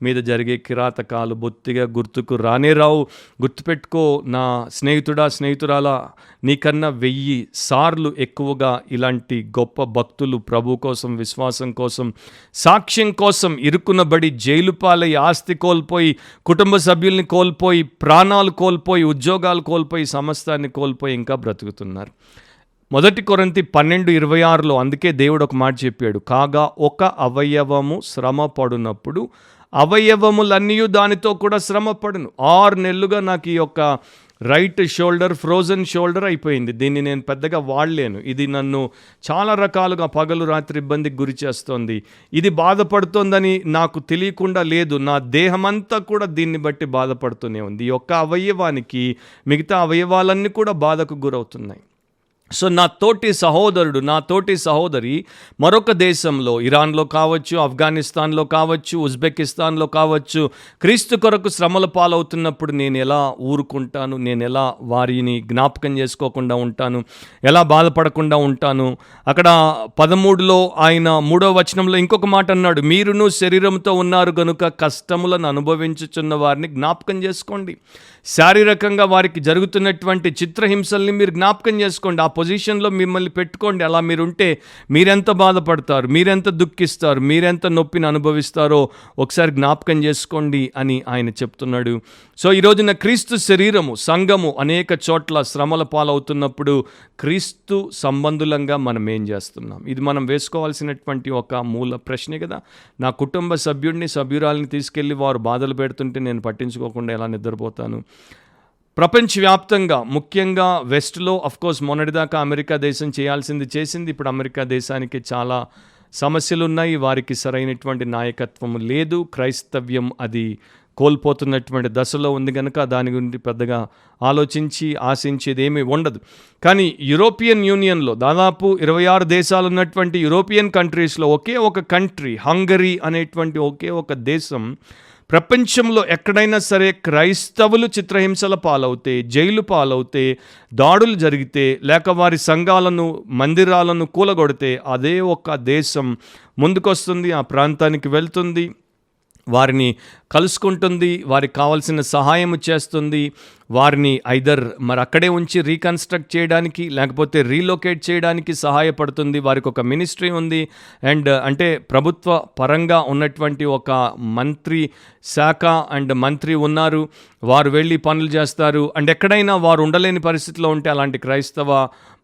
మీద జరిగే కిరాతకాలు బొత్తిగా గుర్తుకు రానే రావు. గుర్తుపెట్టుకో నా స్నేహితుడా, స్నేహితురాలా, నీకన్నా 1000 సార్లు ఎక్కువగా ఇలాంటి గొప్ప భక్తులు ప్రభు కోసం, విశ్వాసం కోసం, సాక్ష్యం కోసం ఇరుక్కునబడి జైలు పాలై, ఆస్తి కోల్పోయి, కుటుంబ సభ్యుల్ని కోల్పోయి, ప్రాణాలు కోల్పోయి, ఉద్యోగాలు కోల్పోయి, సమస్తాన్ని కోల్పోయి ఇంకా బ్రతుకుతున్నారు. 1 కొరింథీ 12:26లో అందుకే దేవుడు ఒక మాట చెప్పాడు, కాగా ఒక అవయవము శ్రమ పడునప్పుడు అవయవములన్నీ దానితో కూడా శ్రమ పడును. 6 నెలలుగా నాకు ఈ యొక్క రైట్ షోల్డర్ ఫ్రోజన్ షోల్డర్ అయిపోయింది. దీన్ని నేను పెద్దగా వాడలేను. ఇది నన్ను చాలా రకాలుగా పగలు రాత్రి ఇబ్బందికి గురి చేస్తోంది. ఇది బాధపడుతోందని నాకు తెలియకుండా లేదు. నా దేహమంతా కూడా దీన్ని బట్టి బాధపడుతూనే ఉంది. ఈ యొక్క అవయవానికి మిగతా అవయవాలన్నీ కూడా బాధకు గురవుతున్నాయి. సో నా తోటి సహోదరుడు, నా తోటి సహోదరి మరొక దేశంలో, ఇరాన్లో కావచ్చు, ఆఫ్ఘనిస్తాన్లో కావచ్చు, ఉజ్బెకిస్తాన్లో కావచ్చు, క్రీస్తు కొరకు శ్రమల పాలవుతున్నప్పుడు నేను ఎలా ఊరుకుంటాను? నేను ఎలా వారిని జ్ఞాపకం చేసుకోకుండా ఉంటాను? ఎలా బాధపడకుండా ఉంటాను? అక్కడ 13లో ఆయన 3వ వచనంలో ఇంకొక మాట అన్నాడు, మీరును శరీరంతో ఉన్నారు గనుక కష్టములను అనుభవించుచున్న వారిని జ్ఞాపకం చేసుకోండి. శారీరకంగా వారికి జరుగుతున్నటువంటి చిత్రహింసల్ని మీరు జ్ఞాపకం చేసుకోండి. ఆ పొజిషన్లో మిమ్మల్ని పెట్టుకోండి. అలా మీరుంటే మీరెంత బాధపడతారు, మీరెంత దుఃఖిస్తారు, మీరెంత నొప్పిని అనుభవిస్తారో ఒకసారి జ్ఞాపకం చేసుకోండి అని ఆయన చెప్తున్నాడు. సో ఈ రోజున క్రీస్తు శరీరము, సంఘము అనేక చోట్ల శ్రమల పాలవుతున్నప్పుడు క్రీస్తు సంబంధులంగా మనం ఏం చేస్తున్నాం? ఇది మనం వేసుకోవాల్సినటువంటి ఒక మూల ప్రశ్నే కదా. నా కుటుంబ సభ్యురాలిని తీసుకెళ్ళి వారు బాధలు పెడుతుంటే నేను పట్టించుకోకుండా ఎలా నిద్రపోతాను? ప్రపంచవ్యాప్తంగా ముఖ్యంగా వెస్ట్లో అఫ్కోర్స్ మొన్నటిదాకా అమెరికా దేశం చేయాల్సింది చేసింది. ఇప్పుడు అమెరికా దేశానికి చాలా సమస్యలు ఉన్నాయి. వారికి సరైనటువంటి నాయకత్వం లేదు. క్రైస్తవ్యం అది కోల్పోతున్నటువంటి దశలో ఉంది కనుక దాని గురించి పెద్దగా ఆలోచించి ఆశించేది ఏమీ ఉండదు. కానీ యూరోపియన్ యూనియన్లో దాదాపు 26 దేశాలు ఉన్నటువంటి యూరోపియన్ కంట్రీస్లో ఒకే ఒక కంట్రీ, హంగరీ అనేటువంటి ఒకే ఒక దేశం, ప్రపంచంలో ఎక్కడైనా సరే క్రైస్తవులు చిత్రహింసల పాలవుతే, జైలు పాలవుతే, దాడులు జరిగితే, లేక వారి సంఘాలను, మందిరాలను కూలగొడితే అదే ఒక దేశం ముందుకొస్తుంది, ఆ ప్రాంతానికి వెళ్తుంది, వారిని కలుసుకుంటుంది, వారికి కావాల్సిన సహాయం చేస్తుంది, వారిని ఐదర్ మరి అక్కడే ఉంచి రీకన్స్ట్రక్ట్ చేయడానికి లేకపోతే రీలొకేట్ చేయడానికి సహాయపడుతుంది. వారికి ఒక మినిస్ట్రీ ఉంది, అండ్ అంటే ప్రభుత్వ పరంగా ఉన్నటువంటి ఒక మంత్రి శాఖ అండ్ మంత్రి ఉన్నారు, వారు వెళ్ళి పనులు చేస్తారు. అండ్ ఎక్కడైనా వారు ఉండలేని పరిస్థితిలో ఉంటే అలాంటి క్రైస్తవ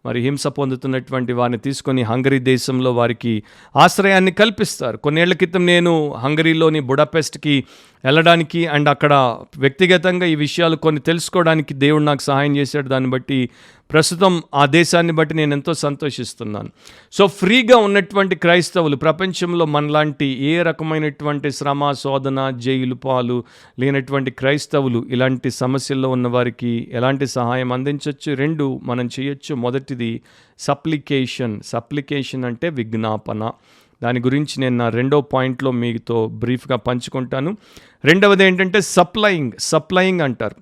మరి హింస పొందుతున్నటువంటి వారిని తీసుకొని హంగరీ దేశంలో వారికి ఆశ్రయాన్ని కల్పిస్తారు. కొన్నేళ్ల క్రితం నేను హంగరీలోని బుడాపెస్ట్కి వెళ్ళడానికి అండ్ అక్కడ వ్యక్తిగతంగా ఈ విషయాలు కొన్ని తెలుసుకోవడానికి దేవుడు నాకు సహాయం చేశాడు. దాన్ని బట్టి ప్రస్తుతం ఆ దేశాన్ని బట్టి నేను ఎంతో సంతోషిస్తున్నాను. సో ఫ్రీగా ఉన్నటువంటి క్రైస్తవులు ప్రపంచంలో మనలాంటి ఏ రకమైనటువంటి శ్రమ, శోధన, జైలు పాలు లేనటువంటి క్రైస్తవులు ఇలాంటి సమస్యల్లో ఉన్న వారికి ఎలాంటి సహాయం అందించవచ్చు? 2 మనం చేయొచ్చు. మొదటిది సప్లికేషన్ అంటే విజ్ఞాపన. దాని గురించి నేను నా 2వ పాయింట్లో మీతో బ్రీఫ్గా పంచుకుంటాను. రెండవది ఏంటంటే సప్లయింగ్ అంటారు.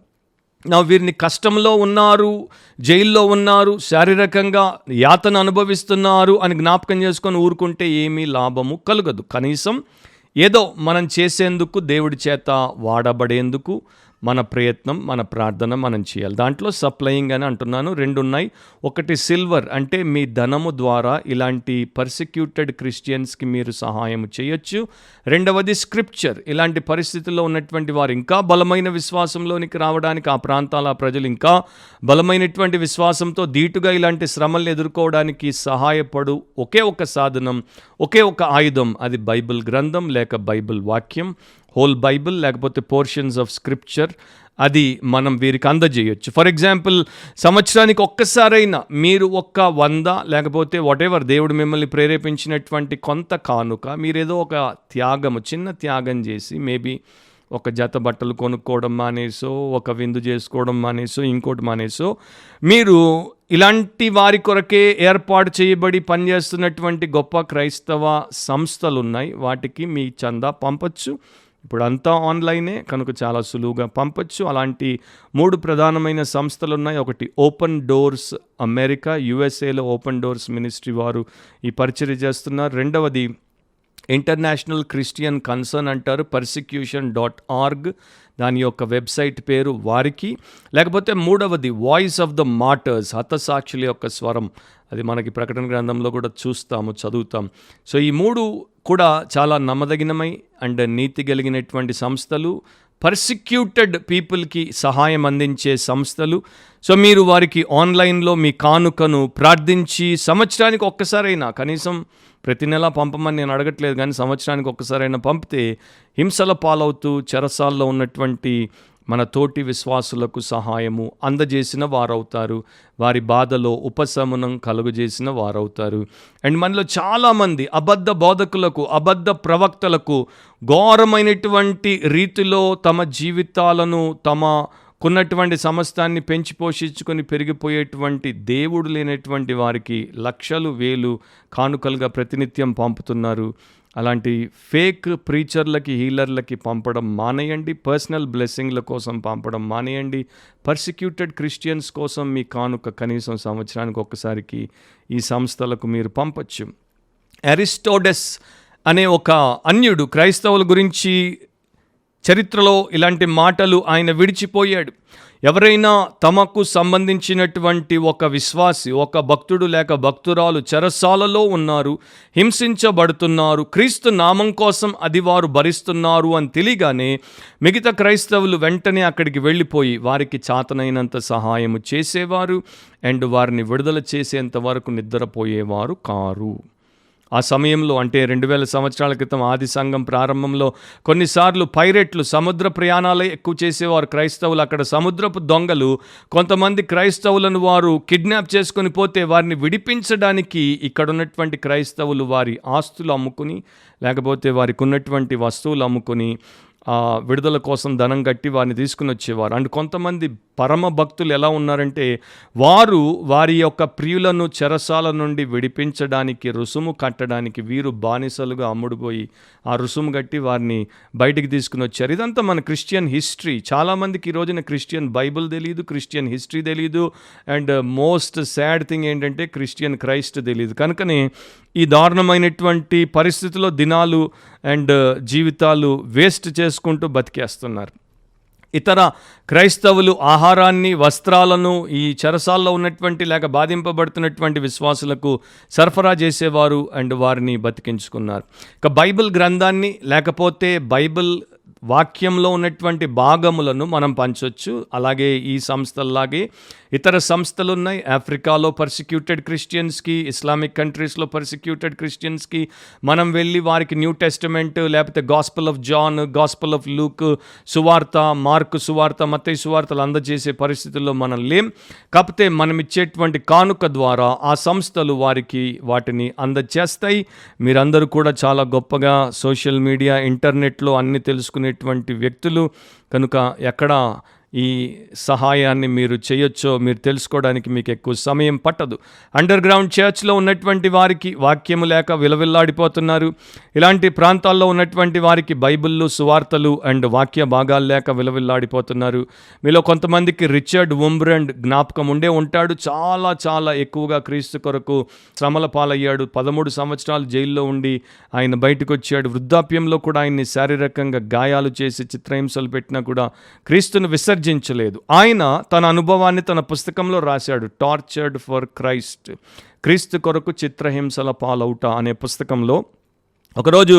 వీరిని కష్టంలో ఉన్నారు, జైల్లో ఉన్నారు, శారీరకంగా యాతన అనుభవిస్తున్నారు అని జ్ఞాపకం చేసుకొని ఊరుకుంటే ఏమీ లాభము కలుగదు. కనీసం ఏదో మనం చేసేందుకు, దేవుడి చేత వాడబడేందుకు మన ప్రయత్నం, మన ప్రార్థన మనం చేయాలి. దాంట్లో సప్లయింగ్ అని అంటున్నాను. 2 ఉన్నాయి. ఒకటి సిల్వర్, అంటే మీ ధనము ద్వారా ఇలాంటి పర్సిక్యూటెడ్ క్రిస్టియన్స్కి మీరు సహాయం చేయొచ్చు. రెండవది స్క్రిప్చర్, ఇలాంటి పరిస్థితుల్లో ఉన్నటువంటి వారు ఇంకా బలమైన విశ్వాసంలోనికి రావడానికి, ఆ ప్రాంతాల ప్రజలు ఇంకా బలమైనటువంటి విశ్వాసంతో ధీటుగా ఇలాంటి శ్రమల్ని ఎదుర్కోవడానికి సహాయపడు ఒకే ఒక సాధనం, ఒకే ఒక ఆయుధం, అది బైబిల్ గ్రంథం లేక బైబిల్ వాక్యం, హోల్ బైబిల్ లేకపోతే పోర్షన్స్ ఆఫ్ స్క్రిప్చర్. అది మనం వీరికి అందజేయొచ్చు. ఫర్ ఎగ్జాంపుల్, సంవత్సరానికి ఒక్కసారైనా మీరు 100 లేకపోతే వాటెవర్ దేవుడు మిమ్మల్ని ప్రేరేపించినటువంటి కొంత కానుక, మీరేదో ఒక త్యాగము, చిన్న త్యాగం చేసి, మేబీ ఒక జత బట్టలు కొనుక్కోవడం మానేసో, ఒక విందు చేసుకోవడం మానేసో, ఇంకోటి మానేసో, మీరు ఇలాంటి వారి కొరకే ఏర్పాటు చేయబడి పనిచేస్తున్నటువంటి గొప్ప క్రైస్తవ సంస్థలు ఉన్నాయి, వాటికి మీ చందా పంపచ్చు. ఇప్పుడు అంతా ఆన్లైనే కనుక చాలా సులువుగా పంపచ్చు. అలాంటి 3 ప్రధానమైన సంస్థలు ఉన్నాయి. ఒకటి ఓపెన్ డోర్స్ అమెరికా, యుఎస్ఏలో ఓపెన్ డోర్స్ మినిస్ట్రీ వారు ఈ పరిచర్య చేస్తున్నారు. రెండవది ఇంటర్నేషనల్ క్రిస్టియన్ కన్సర్న్ అంటారు, persecution.org, దాని యొక్క వెబ్సైట్ పేరు వారికి. లేకపోతే మూడవది వాయిస్ ఆఫ్ ద మార్టర్స్, హతసాక్షుల యొక్క స్వరం, అది మనకి ప్రకటన గ్రంథంలో కూడా చూస్తాము, చదువుతాం. సో ఈ 3 కూడా చాలా నమ్మదగినమై అండ్ నీతి కలిగినటువంటి సంస్థలు, పర్సిక్యూటెడ్ పీపుల్కి సహాయం అందించే సంస్థలు. సో మీరు వారికి ఆన్లైన్లో మీ కానుకను ప్రార్థించి సంవత్సరానికి ఒక్కసారైనా, కనీసం ప్రతి నెల పంపమని నేను అడగట్లేదు, కానీ సంవత్సరానికి ఒక్కసారైనా పంపితే హింసల పాలవుతూ చెరసాల్లో ఉన్నటువంటి మన తోటి విశ్వాసులకు సహాయము అందజేసిన వారవుతారు, వారి బాధలో ఉపశమనం కలుగజేసిన వారవుతారు. అండ్ మనలో చాలామంది అబద్ధ బోధకులకు, అబద్ధ ప్రవక్తలకు ఘోరమైనటువంటి రీతిలో తమ జీవితాలను, తమకున్నటువంటి సమస్తాన్ని పెంచి పోషించుకొని పెరిగిపోయేటువంటి దేవుడు లేనటువంటి వారికి లక్షలు, వేలు కానుకలుగా ప్రతినిత్యం పంపుతున్నారు. అలాంటి ఫేక్ ప్రీచర్లకి, హీలర్లకి పంపడం మానేయండి. పర్సనల్ బ్లెస్సింగ్ల కోసం పంపడం మానేయండి. పర్సిక్యూటెడ్ క్రిస్టియన్స్ కోసం మీ కానుక కనీసం సంవత్సరానికి ఒక్కసారికి ఈ సంస్థలకు మీరు పంపచ్చు. అరిస్టోడస్ అనే ఒక అన్యుడు క్రైస్తవుల గురించి చరిత్రలో ఇలాంటి మాటలు ఆయన విడిచిపోయాడు. ఎవరైనా తమకు సంబంధించినటువంటి ఒక విశ్వాసి, ఒక భక్తుడు లేక భక్తురాలు చెరసాలలో ఉన్నారు, హింసించబడుతున్నారు, క్రీస్తు నామం కోసం అది వారు భరిస్తున్నారు అని తెలియగానే మిగతా క్రైస్తవులు వెంటనే అక్కడికి వెళ్ళిపోయి వారికి చాతనైనంత సహాయము చేసేవారు అండ్ వారిని విడుదల చేసేంత వరకు నిద్రపోయేవారు కారు. ఆ సమయంలో అంటే 2000 సంవత్సరాల క్రితం ఆది సంఘం ప్రారంభంలో కొన్నిసార్లు పైరెట్లు, సముద్ర ప్రయాణాలే ఎక్కువ చేసేవారు క్రైస్తవులు. అక్కడ సముద్రపు దొంగలు కొంతమంది క్రైస్తవులను వారు కిడ్నాప్ చేసుకొని పోతే వారిని విడిపించడానికి ఇక్కడ ఉన్నటువంటి క్రైస్తవులు వారి ఆస్తులు అమ్ముకుని లేకపోతే వారికి ఉన్నటువంటి వస్తువులు అమ్ముకుని విడుదల కోసం ధనం కట్టి వారిని తీసుకుని వచ్చేవారు. అండ్ కొంతమంది పరమ భక్తులు ఎలా ఉన్నారంటే వారు వారి యొక్క ప్రియులను చెరసాల నుండి విడిపించడానికి రుసుము కట్టడానికి వీరు బానిసలుగా అమ్ముడుపోయి ఆ రుసుము కట్టి వారిని బయటికి తీసుకుని వచ్చారు. ఇదంతా మన క్రిస్టియన్ హిస్టరీ. చాలామందికి ఈ రోజున క్రిస్టియన్ బైబిల్ తెలియదు, క్రిస్టియన్ హిస్టరీ తెలియదు, అండ్ మోస్ట్ సాడ్ థింగ్ ఏంటంటే క్రిస్టియన్ క్రైస్ట్ తెలియదు. కనుకనే ఈ దారుణమైనటువంటి పరిస్థితుల్లో దినాలు అండ్ జీవితాలు వేస్ట్ చేసుకుంటూ బతికేస్తున్నారు. ఇతర క్రైస్తవులు ఆహారాన్ని, వస్త్రాలను ఈ చెరసాల్లో ఉన్నటువంటి లేక బాధింపబడుతున్నటువంటి విశ్వాసులకు సరఫరా చేసేవారు అండ్ వారిని బతికించుకున్నారు. ఇక బైబిల్ గ్రంథాన్ని లేకపోతే బైబిల్ వాక్యంలో ఉన్నటువంటి భాగములను మనం పంచవచ్చు. అలాగే ఈ సంస్థల్లాగే ఇతర సంస్థలు ఉన్నాయి. ఆఫ్రికాలో పర్సిక్యూటెడ్ క్రిస్టియన్స్కి, ఇస్లామిక్ కంట్రీస్లో పర్సిక్యూటెడ్ క్రిస్టియన్స్కి మనం వెళ్ళి వారికి న్యూ టెస్టమెంట్ లేకపోతే gospel of John, gospel of Luke, సువార్త, మార్కు సువార్త, మత్తయి సువార్తలు అందజేసే పరిస్థితుల్లో మనం లేం. కాకపోతే మనం ఇచ్చేటువంటి కానుక ద్వారా ఆ సంస్థలు వారికి వాటిని అందజేస్తాయి. మీరందరూ కూడా చాలా గొప్పగా సోషల్ మీడియా, ఇంటర్నెట్లో అన్ని తెలుసుకునేటువంటి వ్యక్తులు కనుక ఎక్కడ ఈ సహాయాన్ని మీరు చేయొచ్చో మీరు తెలుసుకోవడానికి మీకు ఎక్కువ సమయం పట్టదు. అండర్ గ్రౌండ్ చర్చ్లో ఉన్నటువంటి వారికి వాక్యము లేక విలవిల్లాడిపోతున్నారు. ఇలాంటి ప్రాంతాల్లో ఉన్నటువంటి వారికి బైబిళ్ళు, సువార్తలు అండ్ వాక్య భాగాలు లేక విలవిల్లాడిపోతున్నారు. మీలో కొంతమందికి రిచర్డ్ వుంబ్రండ్ జ్ఞాపకం ఉండే ఉంటాడు. చాలా చాలా ఎక్కువగా క్రీస్తు కొరకు శ్రమల పాలయ్యాడు. 13 సంవత్సరాలు జైల్లో ఉండి ఆయన బయటకు వచ్చాడు. వృద్ధాప్యంలో కూడా ఆయన్ని శారీరకంగా గాయాలు చేసి చిత్రహింసలు పెట్టినా కూడా క్రీస్తును విసర్జించలేదు. ఆయన తన అనుభవాన్ని తన పుస్తకంలో రాశాడు. టార్చర్డ్ ఫర్ క్రైస్ట్, క్రీస్తు కొరకు చిత్రహింసల పాలవుట అనే పుస్తకంలో. ఒకరోజు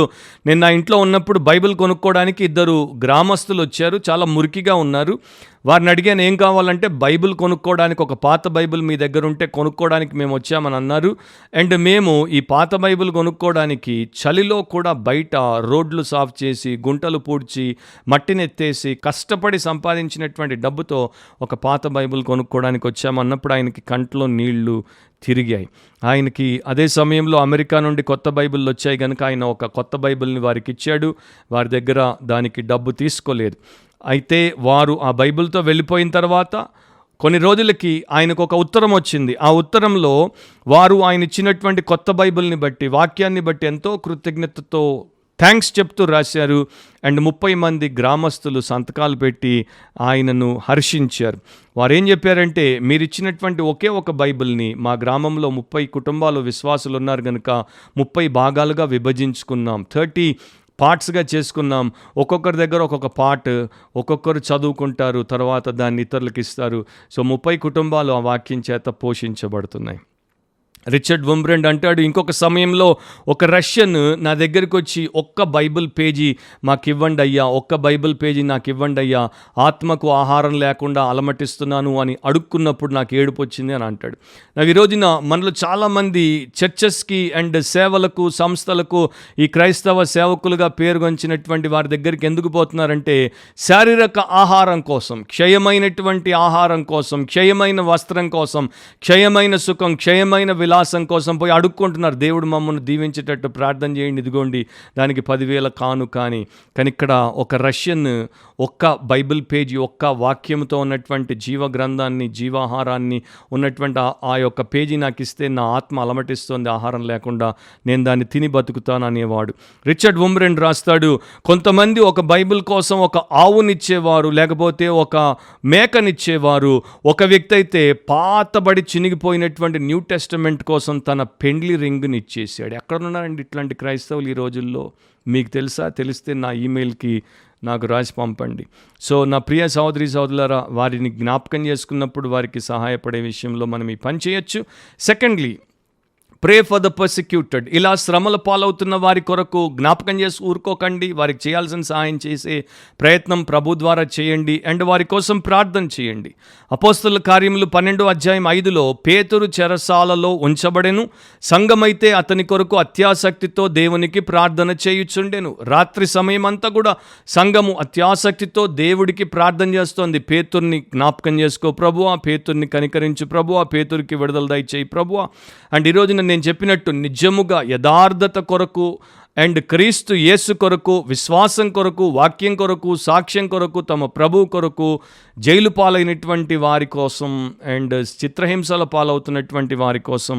నేను నా ఇంట్లో ఉన్నప్పుడు బైబిల్ కొనుక్కోవడానికి 2 గ్రామస్తులు వచ్చారు. చాలా మురికిగా ఉన్నారు. వారిని అడిగాను ఏం కావాలంటే బైబిల్ కొనుక్కోవడానికి ఒక పాత బైబిల్ మీ దగ్గర ఉంటే కొనుక్కోవడానికి మేము వచ్చామని అన్నారు. అండ్ మేము ఈ పాత బైబిల్ కొనుక్కోవడానికి చలిలో కూడా బయట రోడ్లు సాఫ్ చేసి, గుంటలు పూడ్చి, మట్టిని ఎత్తేసి కష్టపడి సంపాదించినటువంటి డబ్బుతో ఒక పాత బైబిల్ కొనుక్కోవడానికి వచ్చామన్నప్పుడు ఆయనకి కంట్లో నీళ్లు తిరిగాయి. ఆయనకి అదే సమయంలో అమెరికా నుండి కొత్త బైబిళ్ళు వచ్చాయి కనుక ఆయన ఒక కొత్త బైబిల్ని వారికి ఇచ్చాడు. వారి దగ్గర దానికి డబ్బు తీసుకోలేదు. అయితే వారు ఆ బైబిల్తో వెళ్ళిపోయిన తర్వాత కొన్ని రోజులకి ఆయనకు ఒక ఉత్తరం వచ్చింది. ఆ ఉత్తరంలో వారు ఆయన ఇచ్చినటువంటి కొత్త బైబిల్ని బట్టి, వాక్యాన్ని బట్టి ఎంతో కృతజ్ఞతతో థ్యాంక్స్ చెప్తూ రాశారు. అండ్ 30 మంది గ్రామస్తులు సంతకాలు పెట్టి ఆయనను హర్షించారు. వారు ఏం చెప్పారంటే మీరు ఇచ్చినటువంటి ఒకే ఒక బైబిల్ని మా గ్రామంలో 30 కుటుంబాలు విశ్వాసులు ఉన్నారు కనుక 30 భాగాలుగా విభజించుకున్నాం, 30 పార్ట్స్గా చేసుకున్నాం. ఒక్కొక్కరి దగ్గర ఒక్కొక్క పార్ట్ ఒక్కొక్కరు చదువుకుంటారు, తర్వాత దాన్ని ఇతరులకు ఇస్తారు. సో 30 కుటుంబాలు ఆ వాక్యం చేత పోషించబడుతున్నాయి. రిచర్డ్ వుంబ్రండ్ అంటాడు, ఇంకొక సమయంలో ఒక రష్యన్ నా దగ్గరికి వచ్చి ఒక్క బైబిల్ పేజీ మాకు ఇవ్వండి అయ్యా, ఒక్క బైబిల్ పేజీ నాకు ఇవ్వండి అయ్యా, ఆత్మకు ఆహారం లేకుండా అలమటిస్తున్నాను అని అడుక్కున్నప్పుడు నాకు ఏడుపు వచ్చింది అని అంటాడు. నాకు ఈ రోజున మనలో చాలామంది చర్చెస్కి అండ్ సేవలకు, సంస్థలకు ఈ క్రైస్తవ సేవకులుగా పేరుగొంచినటువంటి వారి దగ్గరికి ఎందుకు పోతున్నారంటే శారీరక ఆహారం కోసం, క్షయమైనటువంటి ఆహారం కోసం, క్షయమైన వస్త్రం కోసం, క్షయమైన సుఖం, క్షయమైన విలాసం కోసం పోయి అడుక్కుంటున్నారు. దేవుడు మమ్మల్ని దీవించేటట్టు ప్రార్థన చేయండి, ఇదిగోండి దానికి 10,000 కాను. కానీ ఇక్కడ ఒక రష్యన్ ఒక్క బైబిల్ పేజీ, ఒక్క వాక్యంతో ఉన్నటువంటి జీవ గ్రంథాన్ని, జీవాహారాన్ని ఉన్నటువంటి ఆ యొక్క పేజీ నాకు ఇస్తే నా ఆత్మ అలమటిస్తుంది ఆహారం లేకుండా, నేను దాన్ని తిని బతుకుతాను అనేవాడు. రిచర్డ్ వుంబ్రండ్ రాస్తాడు, కొంతమంది ఒక బైబిల్ కోసం ఒక ఆవునిచ్చేవారు, లేకపోతే ఒక మేకనిచ్చేవారు. ఒక వ్యక్తి అయితే పాతబడి చినిగిపోయినటువంటి న్యూ టెస్టమెంట్ కోసం తన పెండ్లి రింగ్ని ఇచ్చేసాడు. ఎక్కడున్నారండి ఇట్లాంటి క్రైస్తవులు ఈ రోజుల్లో? మీకు తెలుసా? తెలిస్తే నా ఈమెయిల్కి నాకు రాసి పంపండి. సో నా ప్రియ సహోదరి సహోదరులారా, వారిని జ్ఞాపకం చేసుకున్నప్పుడు వారికి సహాయపడే విషయంలో మనం ఈ పని చేయొచ్చు. Secondly, pray for the persecuted. ఇలా శ్రమల పాలవుతున్న వారి కొరకు జ్ఞాపకం చేసి ఊరుకోకండి. వారికి చేయాల్సిన సహాయం చేసే ప్రయత్నం ప్రభు ద్వారా చేయండి అండ్ వారి కోసం ప్రార్థన చేయండి. అపోస్తలుల కార్యములు 12:5 పేతురు చెరసాలలో ఉంచబడెను, సంఘమైతే అతని కొరకు అత్యాసక్తితో దేవునికి ప్రార్థన చేయుచుండెను. రాత్రి సమయం అంతా కూడా సంఘము అత్యాసక్తితో దేవుడికి ప్రార్థన చేస్తోంది. పేతుర్ని జ్ఞాపకం చేసుకో ప్రభువా, పేతుర్ని కనికరించు ప్రభువా, పేతురికి విడుదల దయచేయి ప్రభువా. అండ్ ఈరోజున నేను చెప్పినట్టు నిజముగా యథార్థత కొరకు అండ్ క్రీస్తు యేసు కొరకు, విశ్వాసం కొరకు, వాక్యం కొరకు, సాక్ష్యం కొరకు, తమ ప్రభు కొరకు జైలు పాలైనటువంటి వారి కోసం అండ్ చిత్రహింసల పాలవుతున్నటువంటి వారి కోసం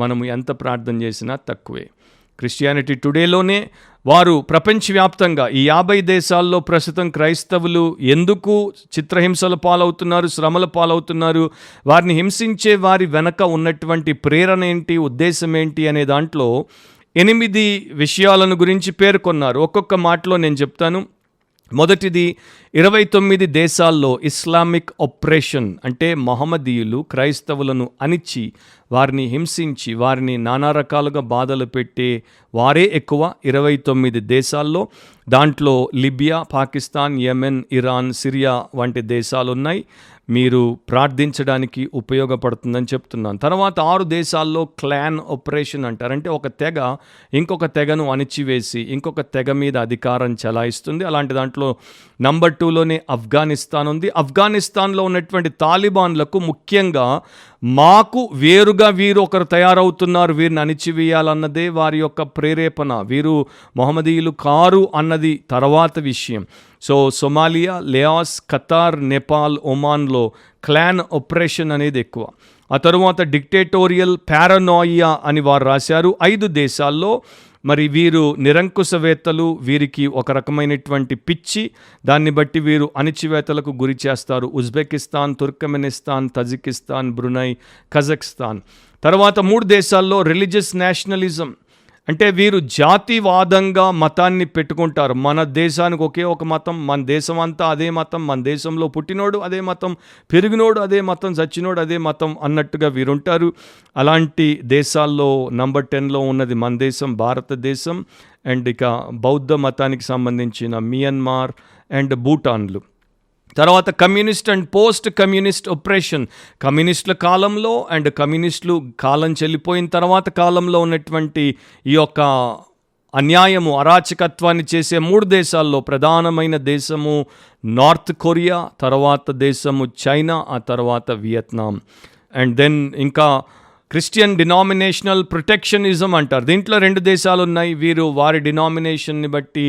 మనము ఎంత ప్రార్థన చేసినా తక్కువే. క్రిస్టియానిటీ టుడేలోనే వారు ప్రపంచవ్యాప్తంగా ఈ 50 దేశాల్లో ప్రస్తుతం క్రైస్తవులు ఎందుకు చిత్రహింసల పాలవుతున్నారు, శ్రమల పాలవుతున్నారు, వారిని హింసించే వారి వెనక ఉన్నటువంటి ప్రేరణ ఏంటి, ఉద్దేశం ఏంటి అనే దాంట్లో 8 విషయాలను గురించి పేర్కొన్నారు. ఒక్కొక్క మాటలో నేను చెప్తాను. మొదటిది, 29 దేశాల్లో ఇస్లామిక్ ఆపరేషన్ అంటే మహమ్మదీయులు క్రైస్తవులను అణిచి వారిని హింసించి వారిని నానా రకాలుగా బాధలు పెట్టే వారే ఎక్కువ 29 దేశాల్లో. దాంట్లో Libya, Pakistan, Yemen, Iran, Syria వంటి దేశాలు ఉన్నాయి. మీరు ప్రార్థించడానికి ఉపయోగపడుతుందని చెప్తున్నాను. తర్వాత 6 దేశాల్లో క్లాన్ ఆపరేషన్ అంటారు. అంటే ఒక తెగ ఇంకొక తెగను అణిచివేసి ఇంకొక తెగ మీద అధికారం చెలాయిస్తుంది. అలాంటి దాంట్లో నంబర్ 2లోనే ఆఫ్ఘనిస్తాన్ ఉంది. ఆఫ్ఘనిస్తాన్లో ఉన్నటువంటి తాలిబాన్లకు ముఖ్యంగా మాకు వేరుగా వీరు ఒకరు తయారవుతున్నారు, వీరిని అణిచివేయాలన్నదే వారి యొక్క ప్రేరేపణ. వీరు మొహమ్మదీయులు కారు అన్నది తర్వాత విషయం. So Somalia, Laos, Qatar, Nepal, ఒమాన్లో క్లాన్ ఆపరేషన్ అనేది ఎక్కువ. ఆ తరువాత డిక్టేటోరియల్ పారానోయియా అని వారు రాశారు. 5 దేశాల్లో మరి వీరు నిరంకుశవేత్తలు, వీరికి ఒక రకమైనటువంటి పిచ్చి, దాన్ని బట్టి వీరు అణిచివేతలకు గురి చేస్తారు. Uzbekistan, Turkmenistan, Tajikistan, Brunei, Kazakhstan. తర్వాత 3 దేశాల్లో రిలీజియస్ నేషనలిజం అంటే వీరు జాతివాదంగా మతాన్ని పెట్టుకుంటారు. మన దేశానికి ఒకే ఒక మతం, మన దేశం అంతా అదే మతం, మన దేశంలో పుట్టినోడు అదే మతం, పెరిగినోడు అదే మతం, చచ్చినోడు అదే మతం అన్నట్టుగా వీరుంటారు. అలాంటి దేశాల్లో నంబర్ 10లో ఉన్నది మన దేశం, భారతదేశం. అండ్ ఇక బౌద్ధ మతానికి సంబంధించిన మియన్మార్ అండ్ భూటాన్లు. తర్వాత communist and post communist operation. కమ్యూనిస్టుల కాలంలో అండ్ కమ్యూనిస్టులు కాలం చెల్లిపోయిన తర్వాత కాలంలో ఉన్నటువంటి ఈ యొక్క అన్యాయము, అరాచకత్వాన్ని చేసే 3 దేశాల్లో ప్రధానమైన దేశము నార్త్ కొరియా, తర్వాత దేశము చైనా, ఆ తర్వాత వియత్నాం. అండ్ దెన్ ఇంకా క్రిస్టియన్ డినామినేషనల్ ప్రొటెక్షనిజం అంటారు. దీంట్లో 2 దేశాలు ఉన్నాయి. వీరు వారి డినామినేషన్ని బట్టి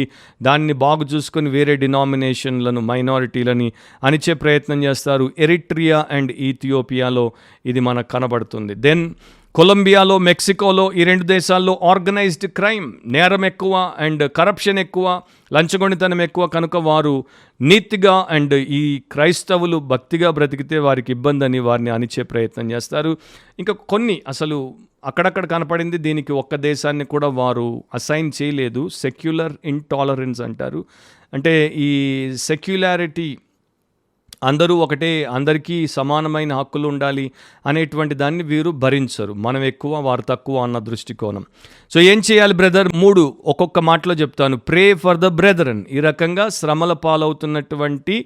దాన్ని బాగు చూసుకొని వేరే డినామినేషన్లను, మైనారిటీలని అణిచే ప్రయత్నం చేస్తారు. ఎరిట్రియా అండ్ ఈథియోపియాలో ఇది మనకు కనబడుతుంది. దెన్ కొలంబియాలో, మెక్సికోలో, ఈ 2 దేశాల్లో ఆర్గనైజ్డ్ క్రైమ్, నేరం ఎక్కువ అండ్ కరప్షన్ ఎక్కువ, లంచగొండితనం ఎక్కువ. కనుక వారు నీతిగా అండ్ ఈ క్రైస్తవులు భక్తిగా బ్రతికితే వారికి ఇబ్బంది అని వారిని అణిచే ప్రయత్నం చేస్తారు. ఇంకా కొన్ని అసలు అక్కడక్కడ కనపడింది. దీనికి ఒక్క దేశాన్ని కూడా వారు అసైన్ చేయలేదు. సెక్యులర్ ఇంటాలరెన్స్ అంటారు. అంటే ఈ సెక్యులారిటీ, అందరూ ఒకటే, అందరికీ సమానమైన హక్కులు ఉండాలి అనేటువంటి దాన్ని వీరు భరించరు. మనం ఎక్కువ, వారు తక్కువ అన్న దృష్టికోణం. సో ఏం చేయాలి బ్రదర్? 3 ఒక్కొక్క మాటలో చెప్తాను. Pray for the brethren. ఈ రకంగా శ్రమల పాలవుతున్నటువంటి,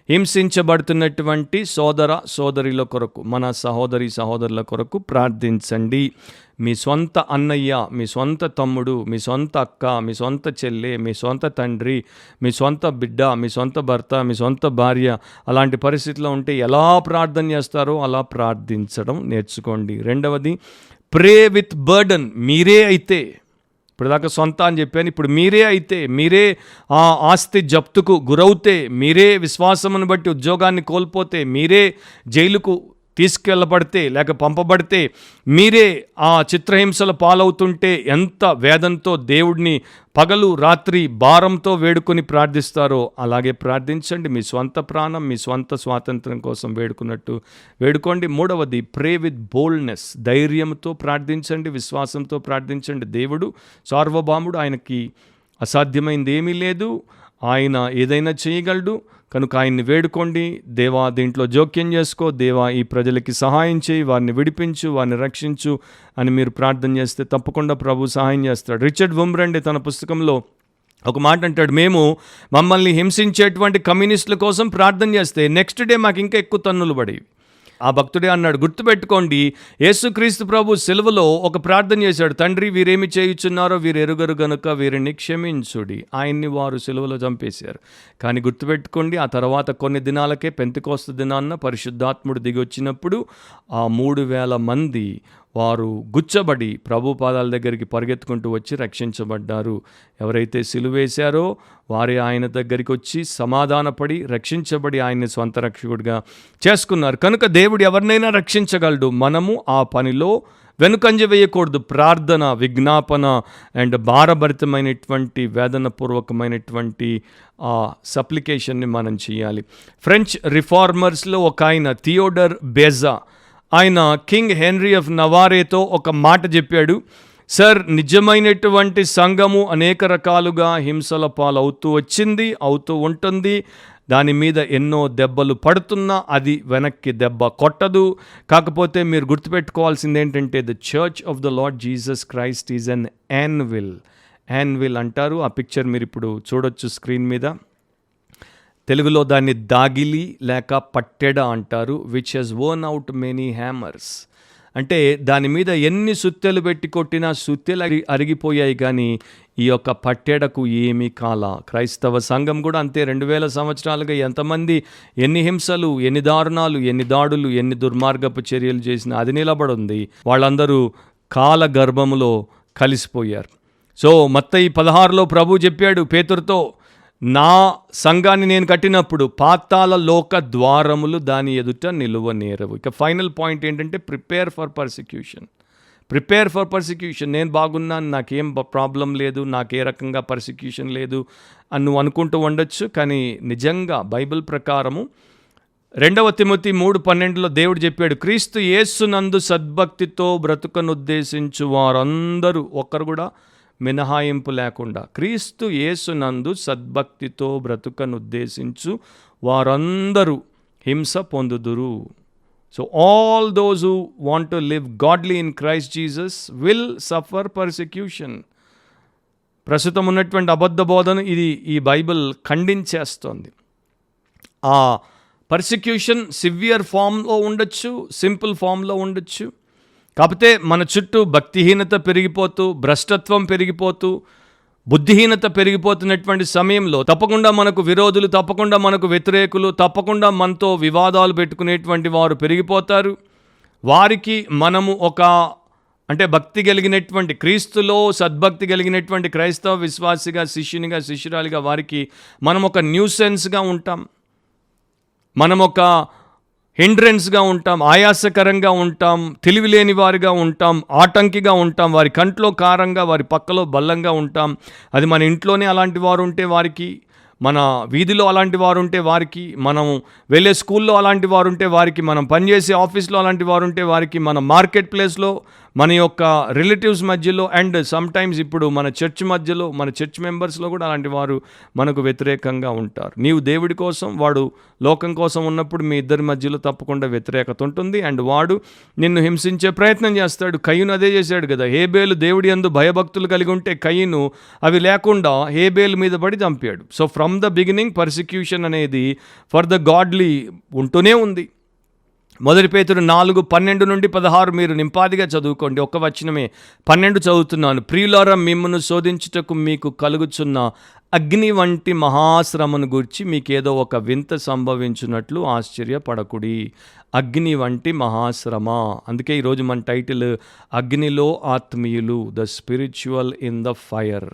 హింసించబడుతున్నటువంటి సోదర సోదరుల కొరకు, మన సహోదరి సహోదరుల కొరకు ప్రార్థించండి. మీ సొంత అన్నయ్య, మీ సొంత తమ్ముడు, మీ సొంత అక్క, మీ సొంత చెల్లె, మీ సొంత తండ్రి, మీ సొంత బిడ్డ, మీ సొంత భర్త, మీ సొంత భార్య అలాంటి పరిస్థితిలో ఉంటే ఎలా ప్రార్థన చేస్తారో అలా ప్రార్థించడం నేర్చుకోండి. 2వది, ప్రే విత్ బర్డన్. మీరే అయితే, ఇప్పటిదాకా సొంత అని చెప్పాను, ఇప్పుడు మీరే అయితే, మీరే ఆ ఆస్తి జప్తుకు గురవుతే, మీరే విశ్వాసమును బట్టి ఉద్యోగాన్ని కోల్పోతే, మీరే జైలుకు తీసుకెళ్ళబడితే లేక పంపబడితే, మీరే ఆ చిత్రహింసల పాలవుతుంటే ఎంత వేదంతో దేవుడిని పగలు రాత్రి భారంతో వేడుకొని ప్రార్థిస్తారో అలాగే ప్రార్థించండి. మీ స్వంత ప్రాణం, మీ స్వంత స్వాతంత్రం కోసం వేడుకున్నట్టు వేడుకోండి. 3వది, ప్రే విత్ బోల్డ్నెస్. ధైర్యంతో ప్రార్థించండి, విశ్వాసంతో ప్రార్థించండి. దేవుడు సార్వభౌముడు, ఆయనకి అసాధ్యమైంది ఏమీ లేదు. ఆయన ఏదైనా చేయగలడు. కనుక ఆయన్ని వేడుకోండి. దేవా దీంట్లో జోక్యం చేసుకో, దేవా ఈ ప్రజలకి సహాయం చేయి, వారిని విడిపించు, వారిని రక్షించు అని మీరు ప్రార్థన చేస్తే తప్పకుండా ప్రభు సహాయం చేస్తాడు. రిచర్డ్ వుమ్బ్రండే తన పుస్తకంలో ఒక మాట అంటాడు, మేము మమ్మల్ని హింసించేటువంటి కమ్యూనిస్టుల కోసం ప్రార్థన చేస్తే నెక్స్ట్ డే మాకు ఇంకా ఎక్కువ తన్నులు పడేవి. ఆ భక్తుడే అన్నాడు, గుర్తుపెట్టుకోండి, యేసుక్రీస్తు ప్రభు సిలువలో ఒక ప్రార్థన చేశాడు, తండ్రి వీరేమి చేయుచున్నారో వీరు ఎరుగరు గనుక వీరిని క్షమించుడి. ఆయన్ని వారు సిలువలో చంపేశారు. కానీ గుర్తుపెట్టుకోండి, ఆ తర్వాత కొన్ని దినాలకే పెంతెకోస్తు దినాన్న పరిశుద్ధాత్ముడు దిగి వచ్చినప్పుడు ఆ 3,000 మంది వారు గుచ్చబడి ప్రభు పాదాల దగ్గరికి పరిగెత్తుకుంటూ వచ్చి రక్షించబడ్డారు. ఎవరైతే సిలువేశారో వారే ఆయన దగ్గరికి వచ్చి సమాధానపడి రక్షించబడి ఆయన్ని స్వంత రక్షకుడిగా చేసుకున్నారు. కనుక దేవుడు ఎవరినైనా రక్షించగలడు. మనము ఆ పనిలో వెనుకంజ వేయకూడదు. ప్రార్థన, విజ్ఞాపన అండ్ భారభరితమైనటువంటి వేదనపూర్వకమైనటువంటి సప్లికేషన్ని మనం చేయాలి. ఫ్రెంచ్ రిఫార్మర్స్లో ఒక ఆయన థియోడర్ బేజా, ఆయన కింగ్ హెన్రీ ఆఫ్ నవారేతో ఒక మాట చెప్పాడు. సార్, నిజమైనటువంటి సంఘము అనేక రకాలుగా హింసల పాలవుతూ వచ్చింది, అవుతూ ఉంటుంది. దాని మీద ఎన్నో దెబ్బలు పడుతున్నా అది వెనక్కి దెబ్బ కొట్టదు. కాకపోతే మీరు గుర్తుపెట్టుకోవాల్సింది ఏంటంటే the church of the lord Jesus Christ is an anvil. Anvil అంటారు. ఆ పిక్చర్ మీరు ఇప్పుడు చూడొచ్చు స్క్రీన్ మీద. తెలుగులో దాన్ని దాగిలి లేక పట్టెడ అంటారు. Which has worn out many hammers. అంటే దాని మీద ఎన్ని సుత్తెలు పెట్టి కొట్టినా సుత్తెలు అరిగిపోయాయి, కానీ ఈ యొక్క పట్టెడకు ఏమీ కాల. క్రైస్తవ సంఘం కూడా అంతే. 2000 సంవత్సరాలుగా ఎంతమంది ఎన్ని హింసలు, ఎన్ని దారుణాలు, ఎన్ని దాడులు, ఎన్ని దుర్మార్గపు చర్యలు చేసినా అది నిలబడింది. వాళ్ళందరూ కాల గర్భములో కలిసిపోయారు. సో మత్తయి 16లో ప్రభు చెప్పాడు పేతురుతో, నా సంఘాన్ని నేను కట్టినప్పుడు పాతాళ లోక ద్వారములు దాని ఎదుట నిలువనేరవు. ఇక ఫైనల్ పాయింట్ ఏంటంటే prepare for persecution. Prepare for persecution. నేను బాగున్నాను, నాకేం ప్రాబ్లం లేదు, నాకే రకంగా పర్సిక్యూషన్ లేదు అని నువ్వు అనుకుంటూ ఉండొచ్చు. కానీ నిజంగా బైబిల్ ప్రకారము 2 తిమోతి 3:12లో దేవుడు చెప్పాడు, క్రీస్తు యేసునందు సద్భక్తితో బ్రతుకనుద్దేశించు వారందరూ, ఒక్కరు కూడా మినహాయింపు లేకుండా, క్రీస్తు యేసునందు సద్భక్తితో బ్రతుకనుద్దేశించు వారందరూ హింస పొందుదురు. So all those who want to live godly in Christ Jesus will suffer persecution. ప్రస్తుతం ఉన్నటువంటి అబద్ధ బోధన ఇది ఈ బైబిల్ ఖండించేస్తోంది. ఆ పర్సిక్యూషన్ సివియర్ ఫామ్లో ఉండొచ్చు, సింపుల్ ఫామ్లో ఉండొచ్చు. కాకపోతే మన చుట్టూ భక్తిహీనత పెరిగిపోతూ, భ్రష్టత్వం పెరిగిపోతూ, బుద్ధిహీనత పెరిగిపోతున్నటువంటి సమయంలో తప్పకుండా మనకు విరోధులు, తప్పకుండా మనకు వ్యతిరేకులు, తప్పకుండా మనతో వివాదాలు పెట్టుకునేటువంటి వారు పెరిగిపోతారు. వారికి మనము అంటే భక్తి కలిగినటువంటి, క్రీస్తులో సద్భక్తి కలిగినటువంటి క్రైస్తవ విశ్వాసిగా, శిష్యునిగా, శిష్యురాలిగా వారికి మనం ఒక న్యూసెన్స్గా ఉంటాం, మనం ఒక హిండ్రెన్స్గా ఉంటాం, ఆయాసకరంగా ఉంటాం, తెలివిలేని వారిగా ఉంటాం, ఆటంకిగా ఉంటాం, వారి కంట్లో కారంగా, వారి పక్కలో బల్లంగా ఉంటాం. అది మన ఇంట్లోనే అలాంటి వారు ఉంటే వారికి, మన వీధిలో అలాంటి వారు ఉంటే వారికి, మనం వెళ్ళే స్కూల్లో అలాంటి వారు ఉంటే వారికి, మనం పనిచేసే ఆఫీస్లో అలాంటి వారు ఉంటే వారికి, మన మార్కెట్ ప్లేస్లో, మన యొక్క రిలేటివ్స్ మధ్యలో, అండ్ సమ్టైమ్స్ ఇప్పుడు మన చర్చ్ మధ్యలో, మన చర్చ్ మెంబర్స్లో కూడా అలాంటి వారు మనకు వ్యతిరేకంగా ఉంటారు. నీవు దేవుడి కోసం, వాడు లోకం కోసం ఉన్నప్పుడు మీ ఇద్దరి మధ్యలో తప్పకుండా వ్యతిరేకత ఉంటుంది. అండ్ వాడు నిన్ను హింసించే ప్రయత్నం చేస్తాడు. కయ్యను అదే చేశాడు కదా. హేబేలు దేవుడి యందు భయభక్తులు కలిగి ఉంటే కయ్యను అవి లేకుండా హేబేలు మీద పడి చంపాడు. So from the beginning persecution అనేది ఫర్ ద గాడ్లీ ఉంటూనే ఉంది. 1 పేతురు 4:12-16 మీరు నింపాదిగా చదువుకోండి. ఒక్క వచనమే 12 చదువుతున్నాను. ప్రియులారా, మిమ్మును శోధించుటకు మీకు కలుగుచున్న అగ్ని వంటి మహాశ్రమను గూర్చి మీకేదో ఒక వింత సంభవించున్నట్లు ఆశ్చర్యపడకుడి. అగ్ని వంటి మహాశ్రమ. అందుకే ఈరోజు మన టైటిల్ అగ్నిలో ఆత్మీయులు, the spiritual in the fire.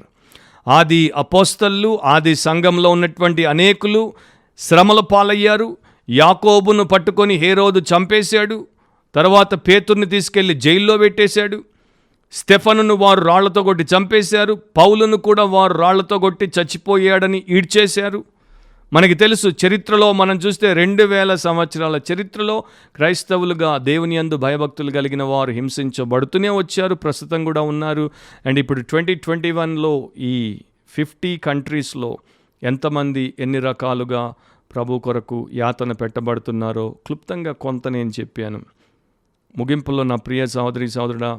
ఆది అపోస్తలు, ఆది సంఘంలో ఉన్నటువంటి అనేకులు శ్రమల పాలయ్యారు. యాకోబును పట్టుకొని హేరోదు చంపేశాడు. తర్వాత పేతుర్ని తీసుకెళ్లి జైల్లో పెట్టేశాడు. స్టెఫనును వారు రాళ్లతో కొట్టి చంపేశారు. పౌలును కూడా వారు రాళ్లతో కొట్టి చచ్చిపోయాడని ఈడ్చేశారు. మనకి తెలుసు, చరిత్రలో మనం చూస్తే 2000 సంవత్సరాల చరిత్రలో క్రైస్తవులుగా దేవుని యందు భయభక్తులు కలిగిన వారు హింసించబడుతూనే వచ్చారు, ప్రస్తుతం కూడా ఉన్నారు. అండ్ ఇప్పుడు 2021లో ఈ 50 కంట్రీస్లో ఎంతమంది ఎన్ని రకాలుగా ప్రభు కొరకు యాతన పెట్టబడుతున్నారో క్లుప్తంగా కొంత నేను చెప్పాను. ముగింపులో నా ప్రియ సహోదరి సహోదరుడా,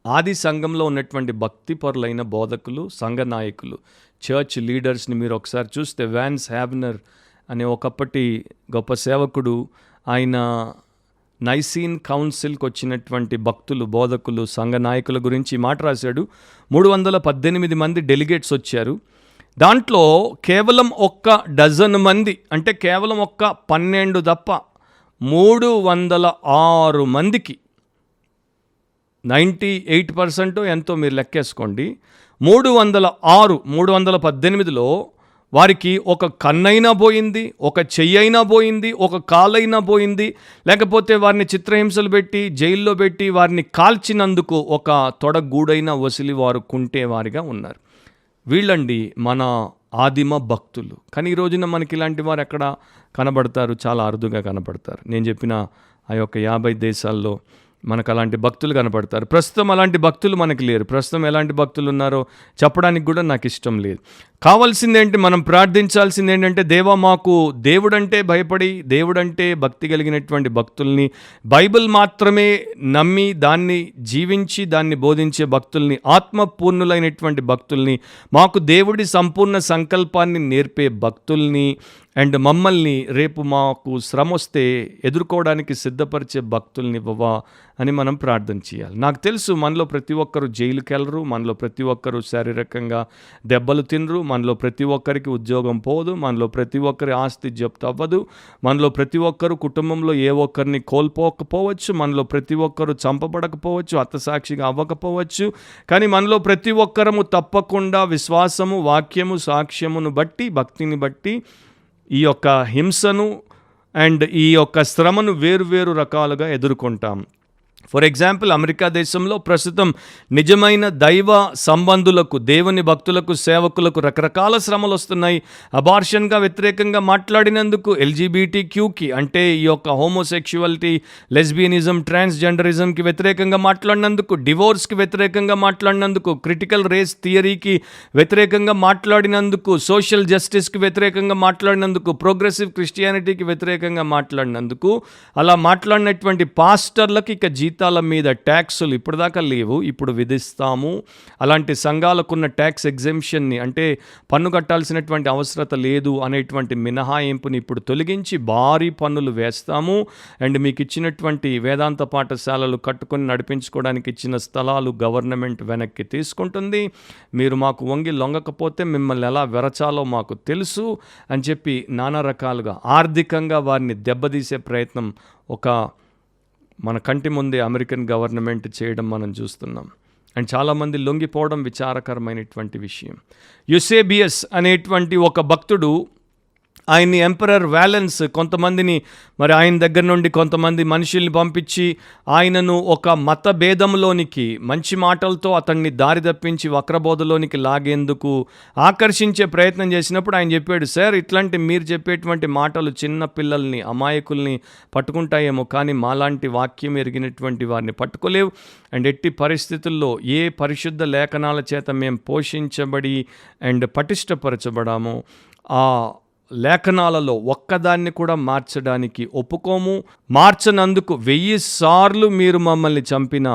ఆది సంఘంలో ఉన్నటువంటి భక్తిపరులైన బోధకులు, సంఘ నాయకులు, చర్చ్ లీడర్స్ని మీరు ఒకసారి చూస్తే, వాన్స్ హ్యావ్నర్ అనే ఒకప్పటి గొప్ప సేవకుడు, ఆయన నైసీన్ కౌన్సిల్కి వచ్చినటువంటి భక్తులు, బోధకులు, సంఘ నాయకుల గురించి మాట రాశాడు. 318 మంది డెలిగేట్స్ వచ్చారు. దాంట్లో కేవలం 1 డజన్ మంది, అంటే కేవలం 12 తప్ప 306 మందికి 98% ఎంతో మీరు లెక్కేసుకోండి. 318లో వారికి ఒక కన్నైనా పోయింది, ఒక చెయ్యైనా పోయింది, ఒక కాలైనా పోయింది, లేకపోతే వారిని చిత్రహింసలు పెట్టి జైల్లో పెట్టి వారిని కాల్చినందుకు ఒక తొడగూడైనా వసిలి వారు కుంటేవారిగా ఉన్నారు. వీళ్ళండి మన ఆదిమ భక్తులు. కానీ ఈ రోజున మనకి ఇలాంటి వారు ఎక్కడ కనబడతారు? చాలా అరుదుగా కనబడతారు. నేను చెప్పిన ఆ యొక్క 50 దేశాల్లో మనకు అలాంటి భక్తులు కనపడతారు. ప్రస్తుతం అలాంటి భక్తులు మనకి లేరు. ప్రస్తుతం ఎలాంటి భక్తులు ఉన్నారో చెప్పడానికి కూడా నాకు ఇష్టం లేదు. కావాల్సిందేంటి? మనం ప్రార్థించాల్సింది ఏంటంటే, దేవా మాకు దేవుడంటే భయపడి, దేవుడంటే భక్తి కలిగినటువంటి భక్తుల్ని, బైబిల్ మాత్రమే నమ్మి దాన్ని జీవించి దాన్ని బోధించే భక్తుల్ని, ఆత్మపూర్ణులైనటువంటి భక్తుల్ని, మాకు దేవుడి సంపూర్ణ సంకల్పాన్ని నేర్పే భక్తుల్ని, అండ్ మమ్మల్ని రేపు మాకు శ్రమ వస్తే ఎదుర్కోవడానికి సిద్ధపరిచే భక్తుల్ని ఇవ్వవా అని మనం ప్రార్థన చేయాలి. నాకు తెలుసు మనలో ప్రతి ఒక్కరు జైలుకి వెళ్ళరు, మనలో ప్రతి ఒక్కరు శారీరకంగా దెబ్బలు తినరు, మనలో ప్రతి ఒక్కరికి ఉద్యోగం పోదు, మనలో ప్రతి ఒక్కరి ఆస్తి జప్తు అవ్వదు, మనలో ప్రతి ఒక్కరు కుటుంబంలో ఏ ఒక్కరిని కోల్పోకపోవచ్చు, మనలో ప్రతి ఒక్కరు చంపబడకపోవచ్చు, హతసాక్షిగా అవ్వకపోవచ్చు. కానీ మనలో ప్రతి ఒక్కరము తప్పకుండా విశ్వాసము, వాక్యము, సాక్ష్యమును బట్టి, భక్తిని బట్టి ఈ యొక్క హింసను అండ్ ఈ యొక్క శ్రమను వేరు రకాలుగా ఎదుర్కొంటాం. ఫర్ ఎగ్జాంపుల్, అమెరికా దేశంలో ప్రస్తుతం నిజమైన దైవ సంబంధులకు, దేవుని భక్తులకు, సేవకులకు రకరకాల శ్రమలు వస్తున్నాయి. అబార్షన్గా వ్యతిరేకంగా మాట్లాడినందుకు, LGBTQకి అంటే ఈ యొక్క హోమోసెక్షువాలిటీ, లెస్బియనిజం, ట్రాన్స్జెండరిజంకి వ్యతిరేకంగా మాట్లాడినందుకు, డివోర్స్కి వ్యతిరేకంగా మాట్లాడినందుకు, క్రిటికల్ రేస్ థియరీకి వ్యతిరేకంగా మాట్లాడినందుకు, సోషల్ జస్టిస్కి వ్యతిరేకంగా మాట్లాడినందుకు, ప్రోగ్రెసివ్ క్రిస్టియానిటీకి వ్యతిరేకంగా మాట్లాడినందుకు, అలా మాట్లాడినటువంటి పాస్టర్లకు ఇక జీతాల మీద ట్యాక్సులు ఇప్పటిదాకా లేవు, ఇప్పుడు విధిస్తాము. అలాంటి సంఘాలకున్న ట్యాక్స్ ఎగ్జెంప్షన్ని, అంటే పన్ను కట్టాల్సినటువంటి అవసరత లేదు అనేటువంటి మినహాయింపుని ఇప్పుడు తొలగించి భారీ పన్నులు వేస్తాము. అండ్ మీకు ఇచ్చినటువంటి వేదాంత పాఠశాలలు కట్టుకొని నడిపించుకోవడానికి ఇచ్చిన స్థలాలు గవర్నమెంట్ వెనక్కి తీసుకుంటుంది. మీరు మాకు వంగి లొంగకపోతే మిమ్మల్ని ఎలా వెరచాలో మాకు తెలుసు అని చెప్పి నానా రకాలుగా ఆర్థికంగా వారిని దెబ్బతీసే ప్రయత్నం మన కంటి ముందే అమెరికన్ గవర్నమెంట్ చేయడం మనం చూస్తున్నాం. అండ్ చాలామంది లొంగిపోవడం విచారకరమైనటువంటి విషయం. యుసేబియస్ అనేటువంటి ఒక భక్తుడు, ఆయన్ని ఎంపరర్ వ్యాలెన్స్ కొంతమందిని మరి ఆయన దగ్గర నుండి కొంతమంది మనుషుల్ని పంపించి ఆయనను ఒక మత భేదంలోనికి, మంచి మాటలతో అతన్ని దారి తప్పించి వక్రబోధలోనికి లాగేందుకు ఆకర్షించే ప్రయత్నం చేసినప్పుడు ఆయన చెప్పాడు, సార్ ఇట్లాంటి మీరు చెప్పేటువంటి మాటలు చిన్న పిల్లల్ని, అమాయకుల్ని పట్టుకుంటాయేమో, కానీ మాలాంటి వాక్యం ఎరిగినటువంటి వారిని పట్టుకోలేవు. అండ్ ఎట్టి పరిస్థితుల్లో ఏ పరిశుద్ధ లేఖనాల చేత మేము పోషించబడి అండ్ పటిష్టపరచబడామో ఆ లేఖనాలలో ఒక్కదాన్ని కూడా మార్చడానికి ఒప్పుకోము. మార్చనందుకు 1000 సార్లు మీరు మమ్మల్ని చంపినా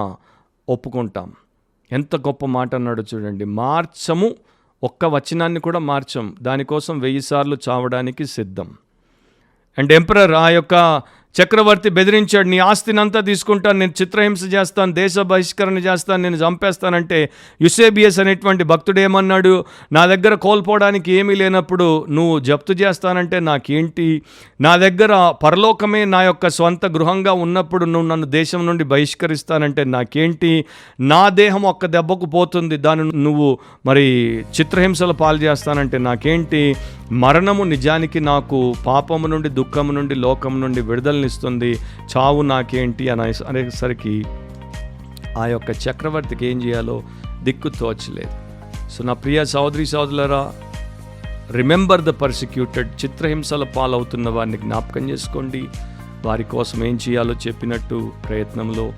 ఒప్పుకుంటాం. ఎంత గొప్ప మాట అన్నాడు చూడండి. మార్చము, ఒక్క వచనాన్ని కూడా మార్చం, దానికోసం 1000 సార్లు చావడానికి సిద్ధం. అండ్ ఎంపరర్, ఆ యొక్క చక్రవర్తి బెదిరించాడు, నీ ఆస్తిని అంతా తీసుకుంటాను, నేను చిత్రహింస చేస్తాను, దేశ బహిష్కరణ చేస్తాను, నేను చంపేస్తానంటే యుసేబియస్ అనేటువంటి భక్తుడు ఏమన్నాడు, నా దగ్గర కోల్పోవడానికి ఏమీ లేనప్పుడు నువ్వు జప్తు చేస్తానంటే నాకేంటి, నా దగ్గర పరలోకమే నా యొక్క స్వంత గృహంగా ఉన్నప్పుడు నువ్వు నన్ను దేశం నుండి బహిష్కరిస్తానంటే నాకేంటి, నా దేహం ఒక్క దెబ్బకు పోతుంది, దాన్ని నువ్వు మరి చిత్రహింసల పాలు చేస్తానంటే నాకేంటి, మరణము నిజానికి నాకు పాపము నుండి, దుఃఖము నుండి, లోకము నుండి విడుదలనిస్తుంది, చావు నాకేంటి అనేసరికి ఆ యొక్క చక్రవర్తికి ఏం చేయాలో దిక్కు తోచలేదు. సో నా ప్రియ సహోదరి సహోదరులారా, రిమెంబర్ ద పర్సిక్యూటెడ్. చిత్రహింసల పాలవుతున్న వారిని జ్ఞాపకం చేసుకోండి. వారి కోసం ఏం చేయాలో చెప్పినట్టు ప్రయత్నంలో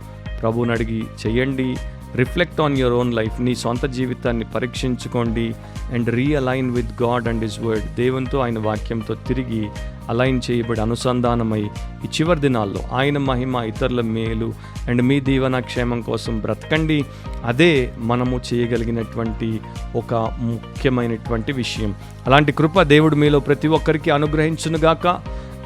ప్రభువుని అడిగి చేయండి. Reflect on your own life. నీ సొంత జీవితాన్ని పరీక్షించుకోండి and realign with God and his word. దేవునితో, ఆయన వాక్యంతో తిరిగి అలైన్ చేయబడి అనుసంధానమై ఈ చివరి దినాల్లో ఆయన మహిమ, ఇతరుల మేలు అండ్ మీ దీవెన క్షేమం కోసం బ్రతకండి. అదే మనము చేయగలిగినటువంటి ఒక ముఖ్యమైనటువంటి విషయం. అలాంటి కృప దేవుడు మీలో ప్రతి ఒక్కరికి అనుగ్రహించునుగాక.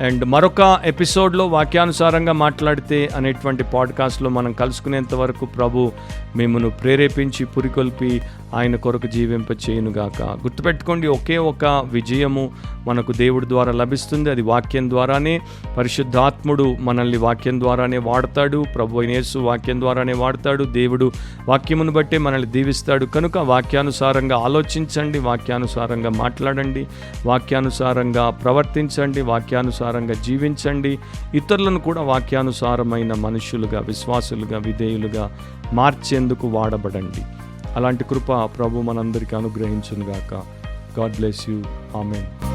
అండ్ మరొక ఎపిసోడ్లో వాక్యానుసారంగా మాట్లాడితే అనేటువంటి పాడ్కాస్ట్లో మనం కలుసుకునేంత వరకు ప్రభు మిమ్మల్ని ప్రేరేపించి పురికొల్పి ఆయన కొరకు జీవింప చేయునుగాక. గుర్తుపెట్టుకోండి, ఒకే ఒక విజయము, మనకు దేవుడి ద్వారా లభిస్తుంది. అది వాక్యం ద్వారానే. పరిశుద్ధాత్ముడు మనల్ని వాక్యం ద్వారానే వాడతాడు. ప్రభువైన యేసు వాక్యం ద్వారానే వాడతాడు. దేవుడు వాక్యమును బట్టే మనల్ని దీవిస్తాడు. కనుక వాక్యానుసారంగా ఆలోచించండి, వాక్యానుసారంగా మాట్లాడండి, వాక్యానుసారంగా ప్రవర్తించండి, వాక్యానుసారంగా జీవించండి. ఇతరులను కూడా వాక్యానుసారమైన మనుషులుగా, విశ్వాసులుగా, విధేయులుగా మార్చేందుకు వాడబడండి. అలాంటి కృప ప్రభు మనందరికీ అనుగ్రహించునుగాక. God bless you. ఆమేన్.